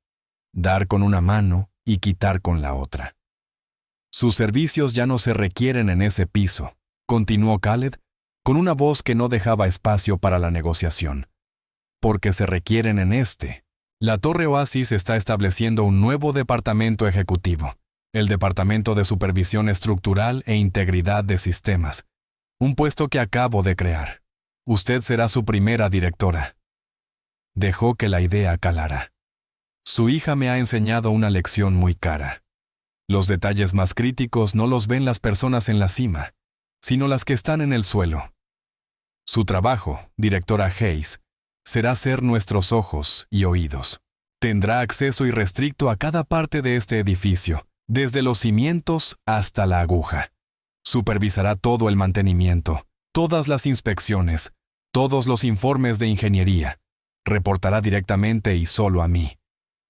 dar con una mano y quitar con la otra. Sus servicios ya no se requieren en ese piso, continuó Khaled, con una voz que no dejaba espacio para la negociación. Porque se requieren en este. La Torre Oasis está estableciendo un nuevo departamento ejecutivo, el Departamento de Supervisión Estructural e Integridad de Sistemas, un puesto que acabo de crear. Usted será su primera directora. Dejó que la idea calara. Su hija me ha enseñado una lección muy cara. Los detalles más críticos no los ven las personas en la cima, sino las que están en el suelo. Su trabajo, directora Hayes, será ser nuestros ojos y oídos. Tendrá acceso irrestricto a cada parte de este edificio, desde los cimientos hasta la aguja. Supervisará todo el mantenimiento, todas las inspecciones, todos los informes de ingeniería. Reportará directamente y solo a mí.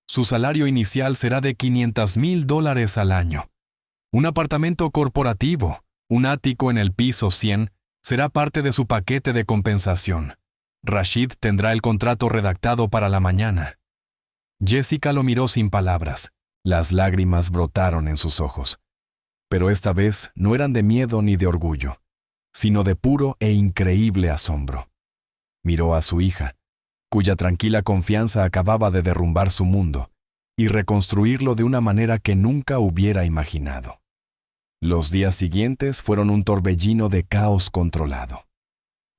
Su salario inicial será de $500,000 al año. Un apartamento corporativo, un ático en el piso 100, será parte de su paquete de compensación. Rashid tendrá el contrato redactado para la mañana. Jessica lo miró sin palabras. Las lágrimas brotaron en sus ojos. Pero esta vez no eran de miedo ni de orgullo, sino de puro e increíble asombro. Miró a su hija, cuya tranquila confianza acababa de derrumbar su mundo y reconstruirlo de una manera que nunca hubiera imaginado. Los días siguientes fueron un torbellino de caos controlado.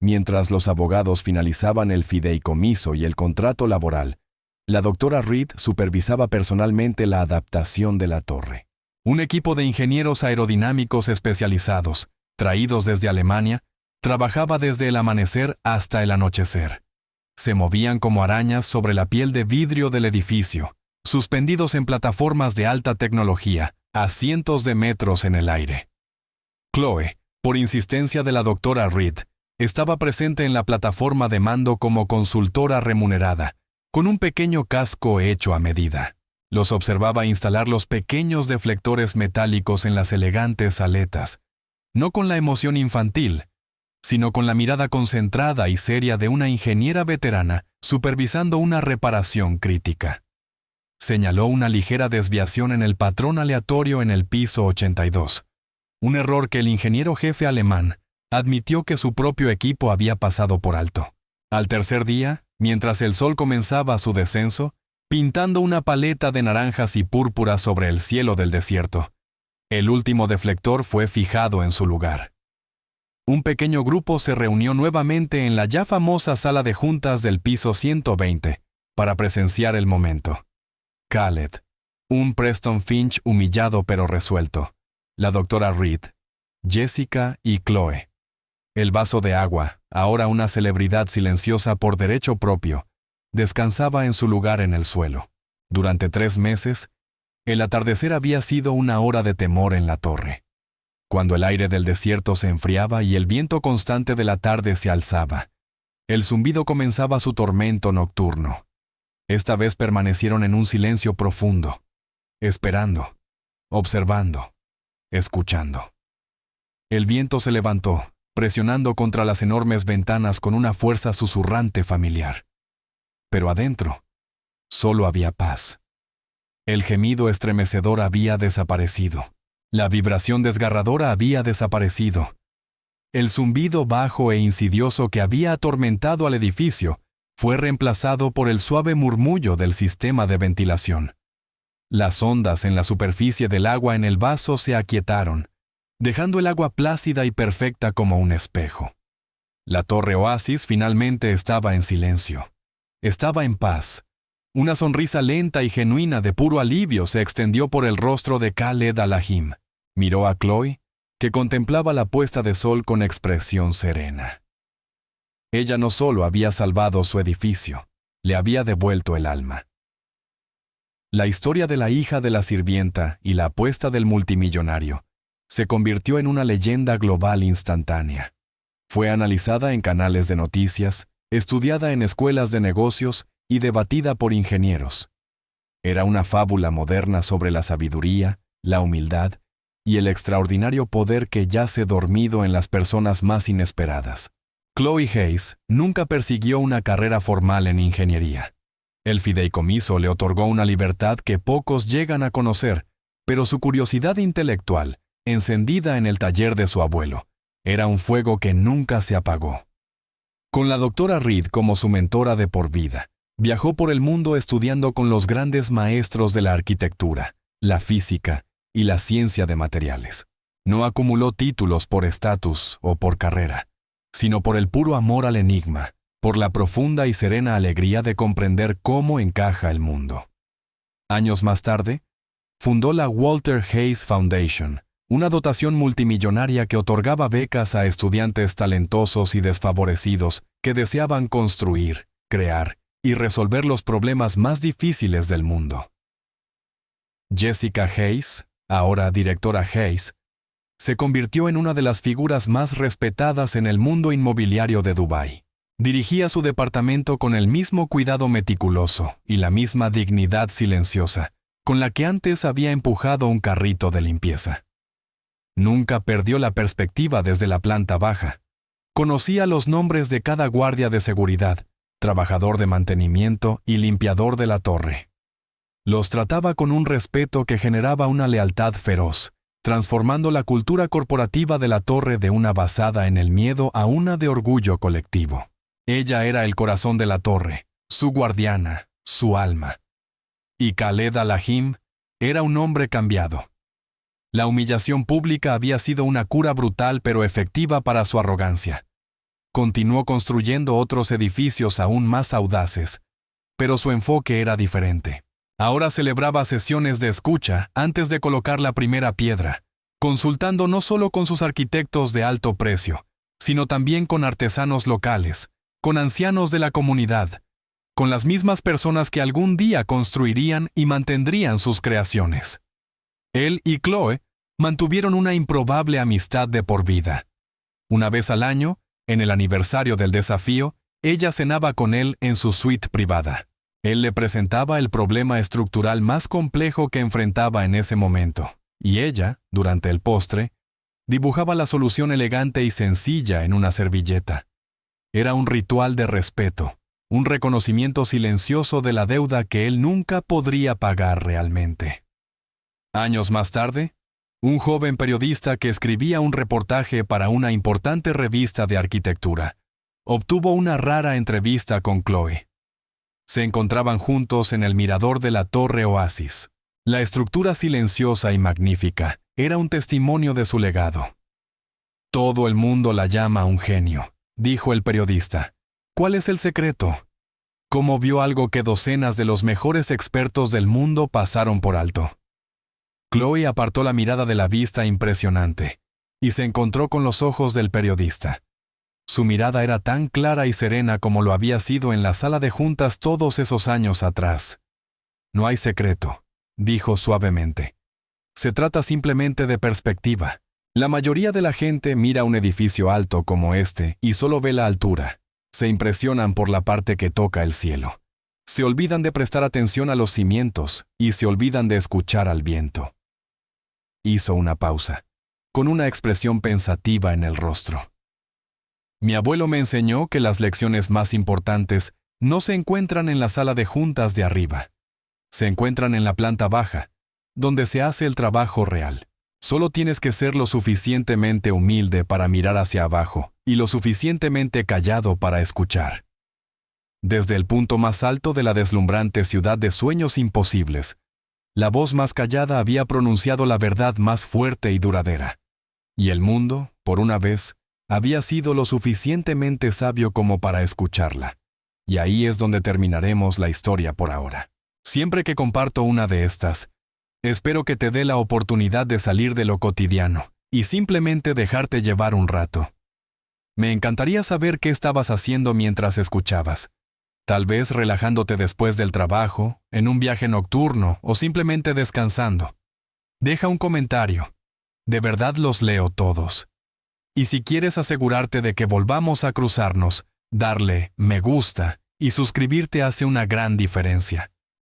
Mientras los abogados finalizaban el fideicomiso y el contrato laboral, la doctora Reed supervisaba personalmente la adaptación de la torre. Un equipo de ingenieros aerodinámicos especializados, traídos desde Alemania, trabajaba desde el amanecer hasta el anochecer. Se movían como arañas sobre la piel de vidrio del edificio, suspendidos en plataformas de alta tecnología, a cientos de metros en el aire. Chloe, por insistencia de la doctora Reed, estaba presente en la plataforma de mando como consultora remunerada, con un pequeño casco hecho a medida. Los observaba instalar los pequeños deflectores metálicos en las elegantes aletas, no con la emoción infantil, sino con la mirada concentrada y seria de una ingeniera veterana supervisando una reparación crítica. Señaló una ligera desviación en el patrón aleatorio en el piso 82, un error que el ingeniero jefe alemán admitió que su propio equipo había pasado por alto. Al tercer día, mientras el sol comenzaba su descenso, pintando una paleta de naranjas y púrpuras sobre el cielo del desierto, el último deflector fue fijado en su lugar. Un pequeño grupo se reunió nuevamente en la ya famosa sala de juntas del piso 120 para presenciar el momento. Khaled, un Preston Finch humillado pero resuelto, la doctora Reed, Jessica y Chloe. El vaso de agua, ahora una celebridad silenciosa por derecho propio, descansaba en su lugar en el suelo. Durante 3 meses, el atardecer había sido una hora de temor en la torre. Cuando el aire del desierto se enfriaba y el viento constante de la tarde se alzaba, el zumbido comenzaba su tormento nocturno. Esta vez permanecieron en un silencio profundo, esperando, observando, escuchando. El viento se levantó, presionando contra las enormes ventanas con una fuerza susurrante familiar. Pero adentro, solo había paz. El gemido estremecedor había desaparecido. La vibración desgarradora había desaparecido. El zumbido bajo e insidioso que había atormentado al edificio fue reemplazado por el suave murmullo del sistema de ventilación. Las ondas en la superficie del agua en el vaso se aquietaron, dejando el agua plácida y perfecta como un espejo. La torre Oasis finalmente estaba en silencio. Estaba en paz. Una sonrisa lenta y genuina de puro alivio se extendió por el rostro de Khaled Al-Ahim. Miró a Chloe, que contemplaba la puesta de sol con expresión serena. Ella no solo había salvado su edificio, le había devuelto el alma. La historia de la hija de la sirvienta y la apuesta del multimillonario se convirtió en una leyenda global instantánea. Fue analizada en canales de noticias, estudiada en escuelas de negocios y debatida por ingenieros. Era una fábula moderna sobre la sabiduría, la humildad y el extraordinario poder que yace dormido en las personas más inesperadas. Chloe Hayes nunca persiguió una carrera formal en ingeniería. El fideicomiso le otorgó una libertad que pocos llegan a conocer, pero su curiosidad intelectual, encendida en el taller de su abuelo, era un fuego que nunca se apagó. Con la doctora Reed como su mentora de por vida, viajó por el mundo estudiando con los grandes maestros de la arquitectura, la física y la ciencia de materiales. No acumuló títulos por estatus o por carrera, sino por el puro amor al enigma, por la profunda y serena alegría de comprender cómo encaja el mundo. Años más tarde, fundó la Walter Hayes Foundation, una dotación multimillonaria que otorgaba becas a estudiantes talentosos y desfavorecidos que deseaban construir, crear y resolver los problemas más difíciles del mundo. Jessica Hayes, ahora directora Hayes, se convirtió en una de las figuras más respetadas en el mundo inmobiliario de Dubái. Dirigía su departamento con el mismo cuidado meticuloso y la misma dignidad silenciosa con la que antes había empujado un carrito de limpieza. Nunca perdió la perspectiva desde la planta baja. Conocía los nombres de cada guardia de seguridad, trabajador de mantenimiento y limpiador de la torre. Los trataba con un respeto que generaba una lealtad feroz, transformando la cultura corporativa de la torre de una basada en el miedo a una de orgullo colectivo. Ella era el corazón de la torre, su guardiana, su alma. Y Khaled Al-Ahim era un hombre cambiado. La humillación pública había sido una cura brutal pero efectiva para su arrogancia. Continuó construyendo otros edificios aún más audaces, pero su enfoque era diferente. Ahora celebraba sesiones de escucha antes de colocar la primera piedra, consultando no solo con sus arquitectos de alto precio, sino también con artesanos locales, con ancianos de la comunidad, con las mismas personas que algún día construirían y mantendrían sus creaciones. Él y Chloe mantuvieron una improbable amistad de por vida. Una vez al año, en el aniversario del desafío, ella cenaba con él en su suite privada. Él le presentaba el problema estructural más complejo que enfrentaba en ese momento, y ella, durante el postre, dibujaba la solución elegante y sencilla en una servilleta. Era un ritual de respeto, un reconocimiento silencioso de la deuda que él nunca podría pagar realmente. Años más tarde, un joven periodista que escribía un reportaje para una importante revista de arquitectura obtuvo una rara entrevista con Chloe. Se encontraban juntos en el mirador de la Torre Oasis. La estructura silenciosa y magnífica era un testimonio de su legado. «Todo el mundo la llama un genio», dijo el periodista. «¿Cuál es el secreto? ¿Cómo vio algo que docenas de los mejores expertos del mundo pasaron por alto?» Chloe apartó la mirada de la vista impresionante y se encontró con los ojos del periodista. Su mirada era tan clara y serena como lo había sido en la sala de juntas todos esos años atrás. «No hay secreto», dijo suavemente. «Se trata simplemente de perspectiva. La mayoría de la gente mira un edificio alto como este y solo ve la altura. Se impresionan por la parte que toca el cielo. Se olvidan de prestar atención a los cimientos y se olvidan de escuchar al viento». Hizo una pausa, con una expresión pensativa en el rostro. «Mi abuelo me enseñó que las lecciones más importantes no se encuentran en la sala de juntas de arriba. Se encuentran en la planta baja, donde se hace el trabajo real. Solo tienes que ser lo suficientemente humilde para mirar hacia abajo y lo suficientemente callado para escuchar». Desde el punto más alto de la deslumbrante ciudad de sueños imposibles, la voz más callada había pronunciado la verdad más fuerte y duradera. Y el mundo, por una vez, había sido lo suficientemente sabio como para escucharla. Y ahí es donde terminaremos la historia por ahora. Siempre que comparto una de estas, espero que te dé la oportunidad de salir de lo cotidiano y simplemente dejarte llevar un rato. Me encantaría saber qué estabas haciendo mientras escuchabas. Tal vez relajándote después del trabajo, en un viaje nocturno o simplemente descansando. Deja un comentario. De verdad los leo todos. Y si quieres asegurarte de que volvamos a cruzarnos, darle me gusta y suscribirte hace una gran diferencia.